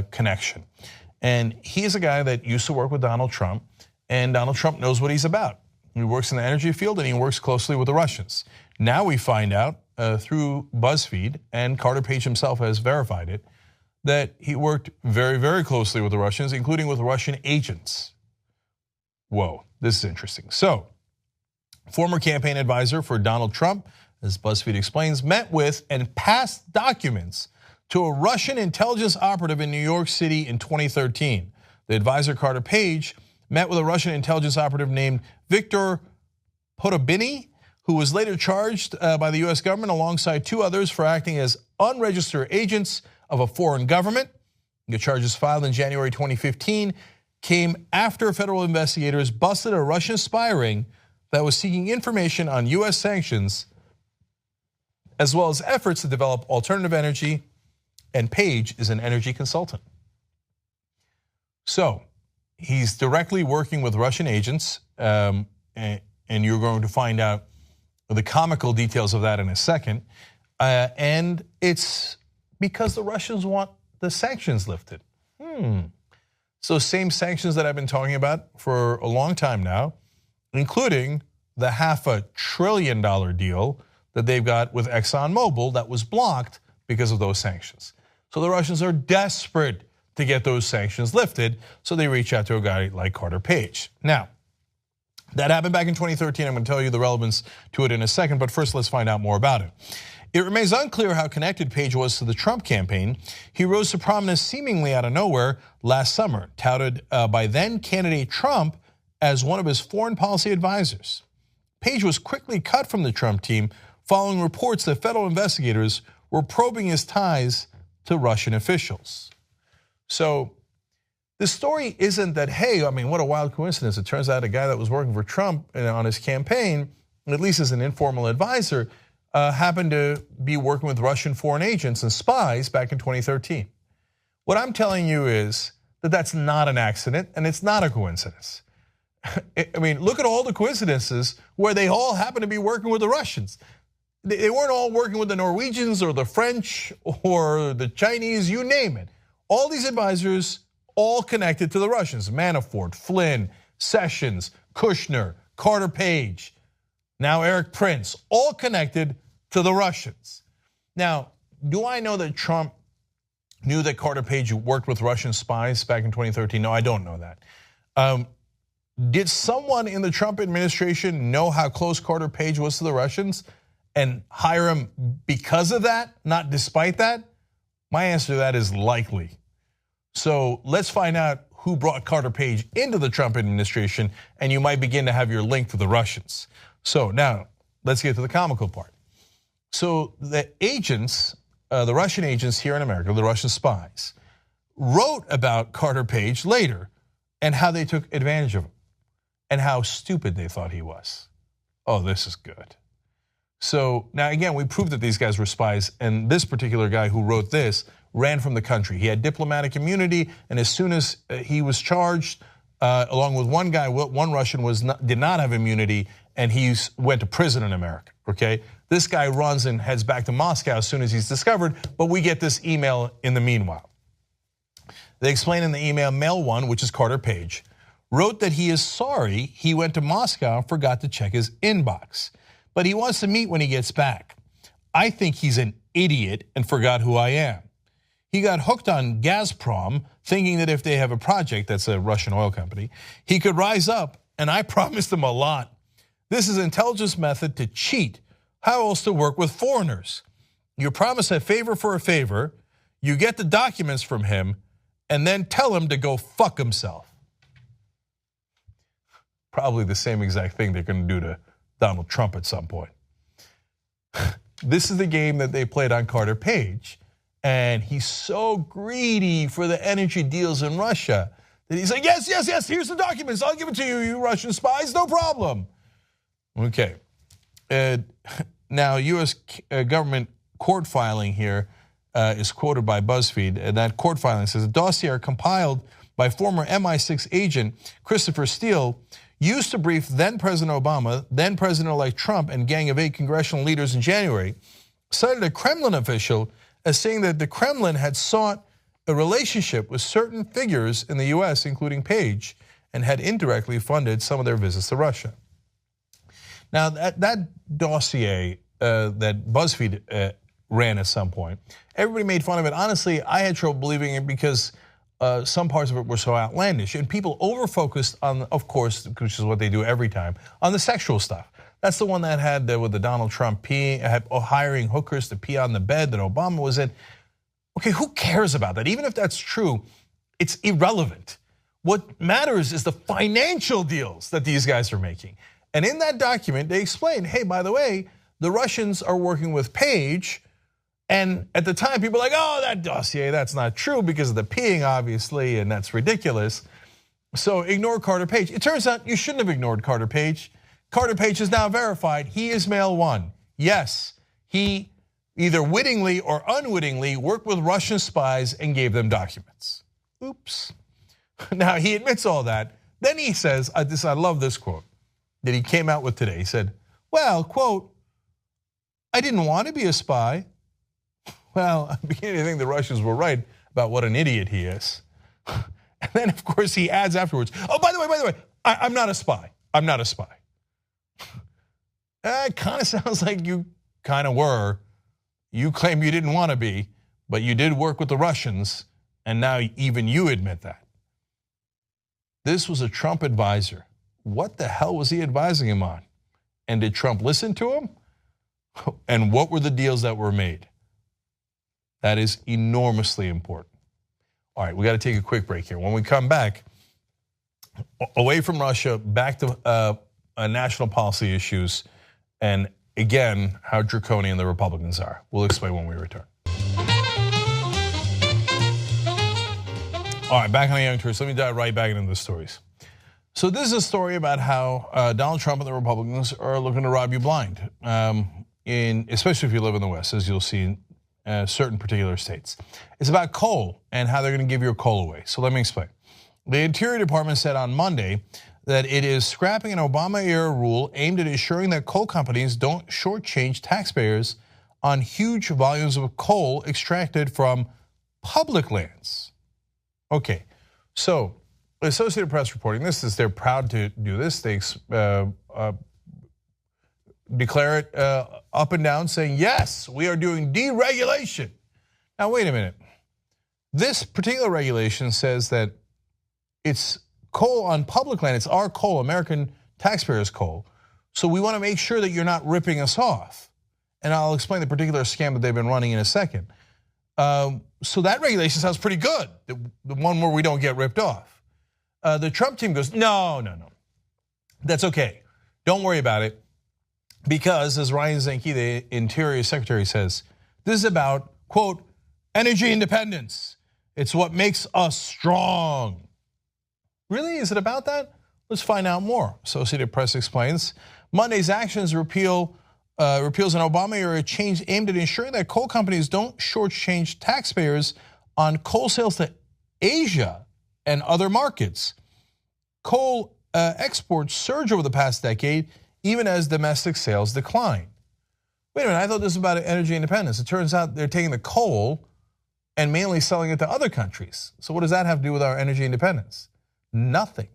connection. And he is a guy that used to work with Donald Trump, and Donald Trump knows what he's about. He works in the energy field, and he works closely with the Russians. Now we find out through BuzzFeed, and Carter Page himself has verified it, that he worked very, very closely with the Russians, including with Russian agents. Whoa, this is interesting. So, former campaign advisor for Donald Trump, as BuzzFeed explains, met with and passed documents to a Russian intelligence operative in New York City in 2013. The advisor, Carter Page, met with a Russian intelligence operative named Viktor Podobiny, who was later charged by the US government alongside two others for acting as unregistered agents of a foreign government. The charges filed in January 2015 came after federal investigators busted a Russian spy ring that was seeking information on US sanctions, as well as efforts to develop alternative energy, and Page is an energy consultant. So he's directly working with Russian agents, and you're going to find out the comical details of that in a second. And it's because the Russians want the sanctions lifted. So same sanctions that I've been talking about for a long time now, including the $500 billion deal that they've got with ExxonMobil that was blocked because of those sanctions. So the Russians are desperate to get those sanctions lifted, so they reach out to a guy like Carter Page. Now, that happened back in 2013. I'm going to tell you the relevance to it in a second, but first let's find out more about it. It remains unclear how connected Page was to the Trump campaign. He rose to prominence seemingly out of nowhere last summer, touted by then candidate Trump as one of his foreign policy advisors. Page was quickly cut from the Trump team following reports that federal investigators were probing his ties to Russian officials. So the story isn't that, hey, I mean, what a wild coincidence. It turns out a guy that was working for Trump on his campaign, at least as an informal advisor, happened to be working with Russian foreign agents and spies back in 2013. What I'm telling you is that that's not an accident and it's not a coincidence. I mean, look at all the coincidences where they all happen to be working with the Russians. They weren't all working with the Norwegians or the French or the Chinese, you name it. All these advisors all connected to the Russians. Manafort, Flynn, Sessions, Kushner, Carter Page, now Eric Prince, all connected to the Russians. Now, do I know that Trump knew that Carter Page worked with Russian spies back in 2013? No, I don't know that. Did someone in the Trump administration know how close Carter Page was to the Russians and hire him because of that, not despite that? My answer to that is likely. So let's find out who brought Carter Page into the Trump administration, and you might begin to have your link to the Russians. So now let's get to the comical part. So the agents, the Russian agents here in America, the Russian spies, wrote about Carter Page later and how they took advantage of him and how stupid they thought he was. Oh, this is good. So now again, we proved that these guys were spies, and this particular guy who wrote this ran from the country. He had diplomatic immunity, and as soon as he was charged, along with one guy, one Russian did not have immunity, and he went to prison in America, okay? This guy runs and heads back to Moscow as soon as he's discovered, but we get this email in the meanwhile. They explain in the email, Mail 1, which is Carter Page, wrote that he is sorry he went to Moscow and forgot to check his inbox, but he wants to meet when he gets back. I think he's an idiot and forgot who I am. He got hooked on Gazprom, thinking that if they have a project, that's a Russian oil company, he could rise up, and I promised him a lot. This is an intelligence method to cheat. How else to work with foreigners? You promise a favor for a favor, you get the documents from him, and then tell him to go fuck himself. Probably the same exact thing they're going to do to Donald Trump at some point. This is the game that they played on Carter Page. And he's so greedy for the energy deals in Russia that he's like, yes, yes, yes, here's the documents. I'll give it to you, you Russian spies, no problem. Okay. Now, US government court filing here is quoted by BuzzFeed. And that court filing says, a dossier compiled by former MI6 agent Christopher Steele used to brief then President Obama, then President-elect Trump, and gang of 8 congressional leaders in January, cited a Kremlin official as saying that the Kremlin had sought a relationship with certain figures in the US, including Page, and had indirectly funded some of their visits to Russia. Now, that dossier that BuzzFeed ran at some point, everybody made fun of it. Honestly, I had trouble believing it because some parts of it were so outlandish, and people over-focused on, of course, which is what they do every time, on the sexual stuff. That's the one that had with the Donald Trump hiring hookers to pee on the bed that Obama was in. Okay, who cares about that? Even if that's true, it's irrelevant. What matters is the financial deals that these guys are making. And in that document, they explain, hey, by the way, the Russians are working with Page. And at the time, people were like, oh, that dossier, that's not true because of the peeing, obviously, and that's ridiculous. So ignore Carter Page. It turns out you shouldn't have ignored Carter Page. Carter Page is now verified. He is male one. Yes, he either wittingly or unwittingly worked with Russian spies and gave them documents. Oops. Now he admits all that. Then he says, I love this quote that he came out with today. He said, well, quote, I didn't want to be a spy. Well, I'm beginning to think the Russians were right about what an idiot he is. And then, of course, he adds afterwards, oh, by the way, I'm not a spy. I'm not a spy. It kind of sounds like you kind of were. You claim you didn't want to be, but you did work with the Russians, and now even you admit that. This was a Trump advisor. What the hell was he advising him on? And did Trump listen to him? And what were the deals that were made? That is enormously important. All right, we got to take a quick break here. When we come back, away from Russia, back to national policy issues, and again, how draconian the Republicans are. We'll explain when we return. All right, back on the Young Turks. Let me dive right back into the stories. So this is a story about how Donald Trump and the Republicans are looking to rob you blind, especially if you live in the West, as you'll see in certain particular states. It's about coal and how they're going to give your coal away. So let me explain. The Interior Department said on Monday that it is scrapping an Obama-era rule aimed at ensuring that coal companies don't shortchange taxpayers on huge volumes of coal extracted from public lands. Okay, so the Associated Press reporting this is they're proud to do this. They declare it up and down, saying, yes, we are doing deregulation. Now, wait a minute. This particular regulation says that it's coal on public land. It's our coal, American taxpayers' coal. So we want to make sure that you're not ripping us off. And I'll explain the particular scam that they've been running in a second. So that regulation sounds pretty good, the one where we don't get ripped off. The Trump team goes, no. That's okay. Don't worry about it. Because, as Ryan Cenk, the Interior Secretary, says, this is about, quote, energy independence. It's what makes us strong. Really? Is it about that? Let's find out more. Associated Press explains. Monday's actions repeals an Obama-era change aimed at ensuring that coal companies don't shortchange taxpayers on coal sales to Asia and other markets. Coal exports surged over the past decade, even as domestic sales decline. Wait a minute, I thought this was about energy independence. It turns out they're taking the coal and mainly selling it to other countries. So what does that have to do with our energy independence? Nothing.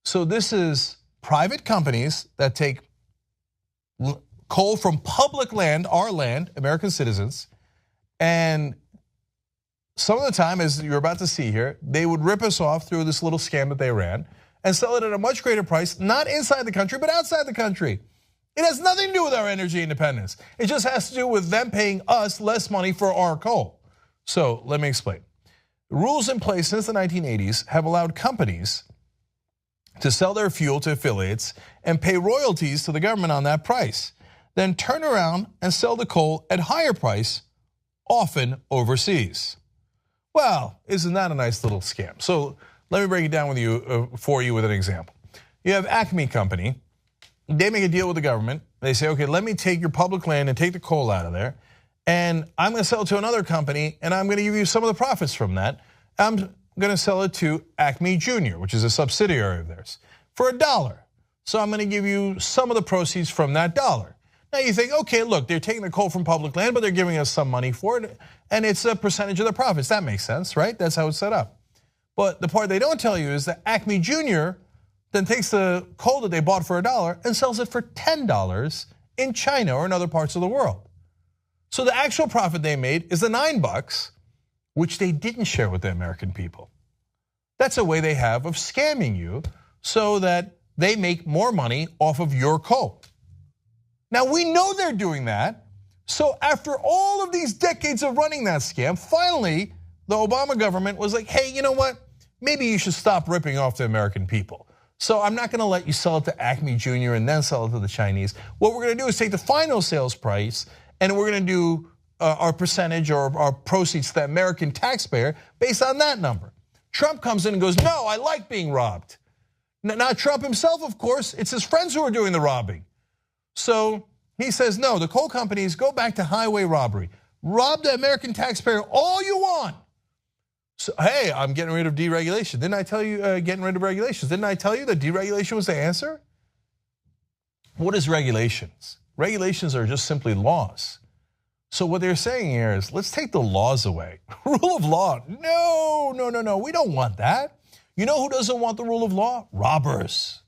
So this is private companies that take coal from public land, our land, American citizens, and some of the time, as you're about to see here, they would rip us off through this little scam that they ran and sell it at a much greater price, not inside the country, but outside the country. It has nothing to do with our energy independence. It just has to do with them paying us less money for our coal. So let me explain. Rules in place since the 1980s have allowed companies to sell their fuel to affiliates and pay royalties to the government on that price, then turn around and sell the coal at higher price, often overseas. Well, isn't that a nice little scam? So let me break it down with you for you with an example. You have Acme Company. They make a deal with the government. They say, okay, let me take your public land and take the coal out of there, and I'm going to sell it to another company, and I'm going to give you some of the profits from that. I'm going to sell it to Acme Jr., which is a subsidiary of theirs, for $1. So I'm going to give you some of the proceeds from that $1. Now you think, okay, look, they're taking the coal from public land, but they're giving us some money for it, and it's a percentage of the profits. That makes sense, right? That's how it's set up. But the part they don't tell you is that Acme Jr. then takes the coal that they bought for $1 and sells it for $10 in China or in other parts of the world. So the actual profit they made is the $9, which they didn't share with the American people. That's a way they have of scamming you so that they make more money off of your coal. Now we know they're doing that. So after all of these decades of running that scam, finally the Obama government was like, hey, you know what? Maybe you should stop ripping off the American people. So I'm not going to let you sell it to Acme Jr. and then sell it to the Chinese. What we're going to do is take the final sales price and we're going to do our percentage or our proceeds to the American taxpayer based on that number. Trump comes in and goes, no, I like being robbed. Not Trump himself, of course. It's his friends who are doing the robbing. So he says, no, the coal companies go back to highway robbery. Rob the American taxpayer all you want. So, hey, I'm getting rid of deregulation. Didn't I tell you getting rid of regulations? Didn't I tell you that deregulation was the answer? What is regulations? Regulations are just simply laws. So what they're saying here is, let's take the laws away. Rule of law, no, we don't want that. You know who doesn't want the rule of law? Robbers.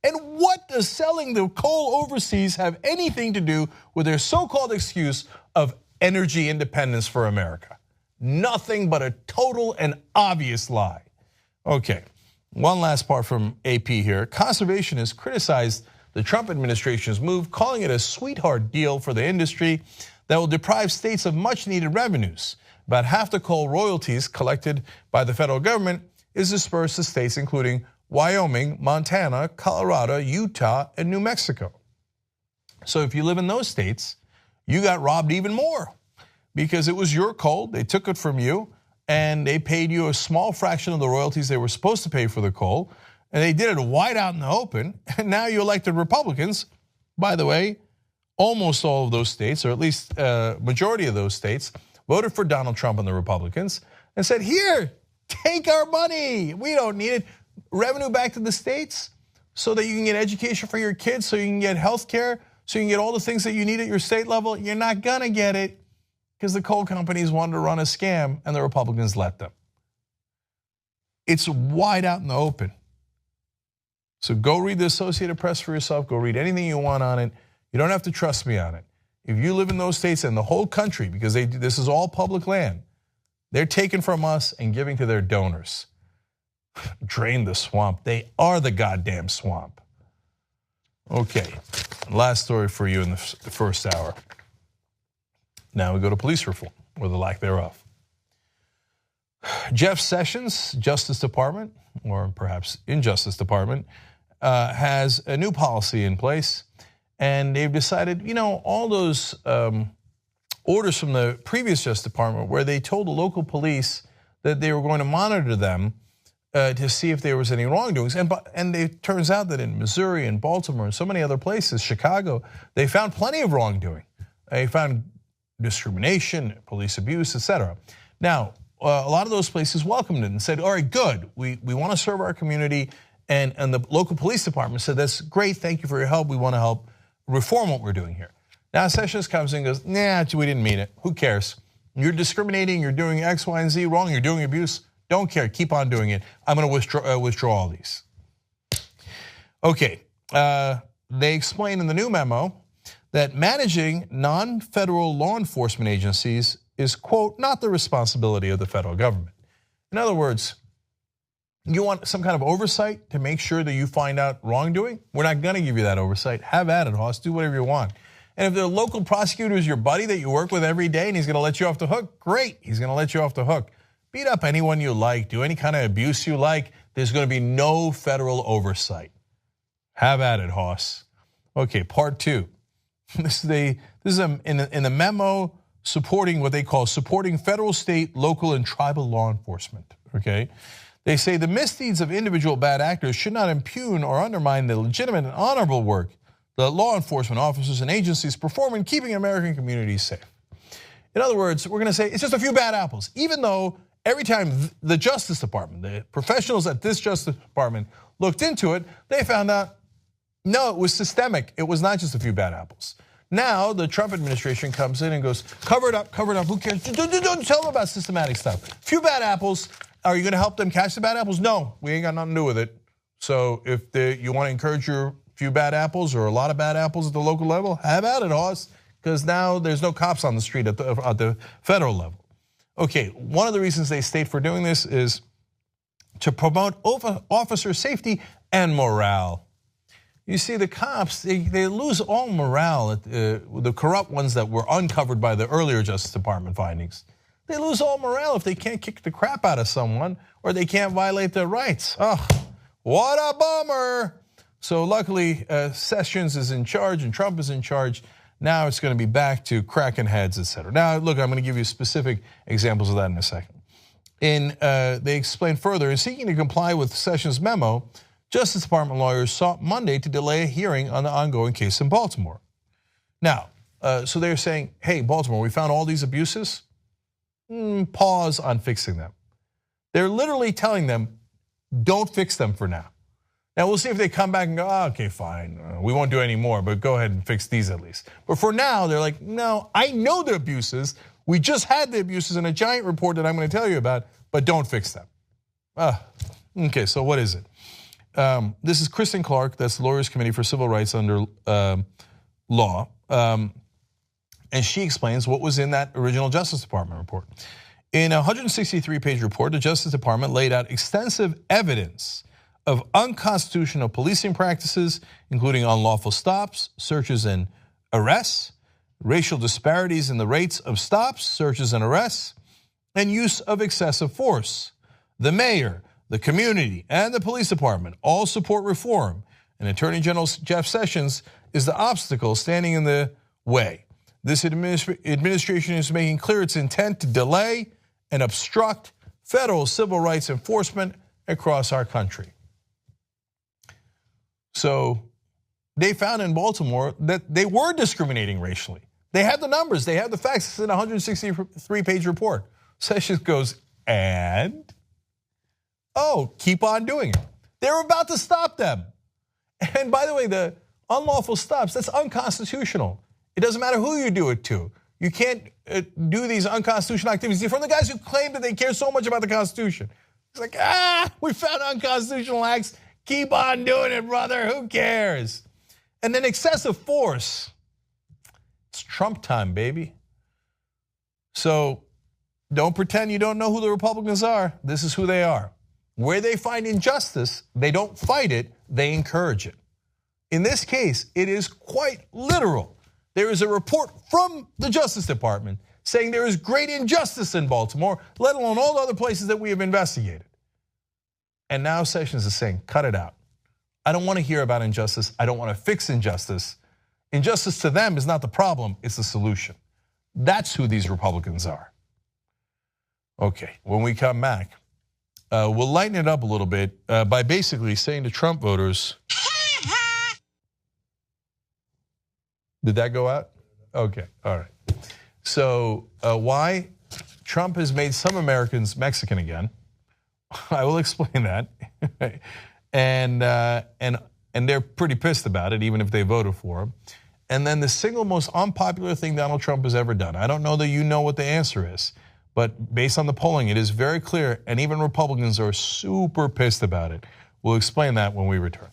And what does selling the coal overseas have anything to do with their so-called excuse of energy independence for America? Nothing but a total and obvious lie. Okay, one last part from AP here. Conservationists criticized the Trump administration's move, calling it a sweetheart deal for the industry that will deprive states of much needed revenues. About half the coal royalties collected by the federal government is dispersed to states including Wyoming, Montana, Colorado, Utah, and New Mexico. So if you live in those states, you got robbed even more because it was your coal, they took it from you, and they paid you a small fraction of the royalties they were supposed to pay for the coal, and they did it wide out in the open, and now you elected Republicans. By the way, almost all of those states, or at least a majority of those states, voted for Donald Trump and the Republicans and said, here, take our money, we don't need it. Revenue back to the states so that you can get education for your kids, so you can get health care, so you can get all the things that you need at your state level. You're not gonna get it because the coal companies wanted to run a scam and the Republicans let them. It's wide out in the open. So go read the Associated Press for yourself, go read anything you want on it. You don't have to trust me on it. If you live in those states and the whole country, because this is all public land, they're taking from us and giving to their donors. Drain the swamp. They are the goddamn swamp. Okay, last story for you in the first hour. Now we go to police reform, or the lack thereof. Jeff Sessions, Justice Department, or perhaps Injustice Department, has a new policy in place, and they've decided, all those orders from the previous Justice Department where they told the local police that they were going to monitor them to see if there was any wrongdoings. And it turns out that in Missouri and Baltimore and so many other places, Chicago, they found plenty of wrongdoing. They found discrimination, police abuse, etc. Now, a lot of those places welcomed it and said, all right, good, we want to serve our community. And the local police department said, that's great, thank you for your help. We want to help reform what we're doing here. Now Sessions comes in and goes, nah, we didn't mean it. Who cares? You're discriminating, you're doing X, Y, and Z wrong, you're doing abuse. Don't care, keep on doing it. I'm going to withdraw all these. Okay, they explain in the new memo that managing non-federal law enforcement agencies is, quote, not the responsibility of the federal government. In other words, you want some kind of oversight to make sure that you find out wrongdoing? We're not going to give you that oversight. Have at it, Hoss, do whatever you want. And if the local prosecutor is your buddy that you work with every day and he's going to let you off the hook, great, he's going to let you off the hook. Beat up anyone you like, do any kind of abuse you like, there's going to be no federal oversight. Have at it, Hoss. Okay, part two. This is in the memo supporting what they call supporting federal, state, local, and tribal law enforcement, okay? They say the misdeeds of individual bad actors should not impugn or undermine the legitimate and honorable work that law enforcement officers and agencies perform in keeping American communities safe. In other words, we're going to say it's just a few bad apples, even though every time the Justice Department, the professionals at this Justice Department looked into it, they found out, no, it was systemic. It was not just a few bad apples. Now the Trump administration comes in and goes, cover it up, who cares? Don't tell them about systematic stuff. Few bad apples, are you going to help them catch the bad apples? No, we ain't got nothing to do with it. So if you want to encourage your few bad apples or a lot of bad apples at the local level, have at it, Hoss, because now there's no cops on the street at the federal level. Okay, one of the reasons they state for doing this is to promote officer safety and morale. You see, the cops, they lose all morale, the corrupt ones that were uncovered by the earlier Justice Department findings. They lose all morale if they can't kick the crap out of someone or they can't violate their rights. Oh, what a bummer. So luckily, Sessions is in charge and Trump is in charge. Now it's going to be back to cracking heads, etc. Now, look, I'm going to give you specific examples of that in a second. They explain further, in seeking to comply with Sessions' memo, Justice Department lawyers sought Monday to delay a hearing on the ongoing case in Baltimore. Now, so they're saying, hey, Baltimore, we found all these abuses. Pause on fixing them. They're literally telling them, don't fix them for now. Now, we'll see if they come back and go, oh, okay, fine, we won't do any more, but go ahead and fix these at least. But for now, they're like, no, I know the abuses. We just had the abuses in a giant report that I'm going to tell you about, but don't fix them. Okay, so what is it? This is Kristen Clark, that's the Lawyers Committee for Civil Rights under law. And she explains what was in that original Justice Department report. In a 163-page report, the Justice Department laid out extensive evidence of unconstitutional policing practices, including unlawful stops, searches and arrests, racial disparities in the rates of stops, searches and arrests, and use of excessive force. The mayor, the community, and the police department all support reform, and Attorney General Jeff Sessions is the obstacle standing in the way. This administration is making clear its intent to delay and obstruct federal civil rights enforcement across our country. So they found in Baltimore that they were discriminating racially. They had the numbers, they had the facts. It's in a 163-page report. Sessions goes, and? Oh, keep on doing it. They're about to stop them. And by the way, the unlawful stops, that's unconstitutional. It doesn't matter who you do it to. You can't do these unconstitutional activities from the guys who claim that they care so much about the Constitution. It's like, we found unconstitutional acts. Keep on doing it, brother. Who cares? And then excessive force. It's Trump time, baby. So don't pretend you don't know who the Republicans are. This is who they are. Where they find injustice, they don't fight it, they encourage it. In this case, it is quite literal. There is a report from the Justice Department saying there is great injustice in Baltimore, let alone all the other places that we have investigated. And now Sessions is saying, cut it out. I don't want to hear about injustice. I don't want to fix injustice. Injustice to them is not the problem, it's the solution. That's who these Republicans are. Okay, when we come back, we'll lighten it up a little bit by basically saying to Trump voters, did that go out? Okay, all right. So why Trump has made some Americans Mexican again. I will explain that. and they're pretty pissed about it, even if they voted for him. And then the single most unpopular thing Donald Trump has ever done. I don't know that you know what the answer is, but based on the polling, it is very clear, and even Republicans are super pissed about it. We'll explain that when we return.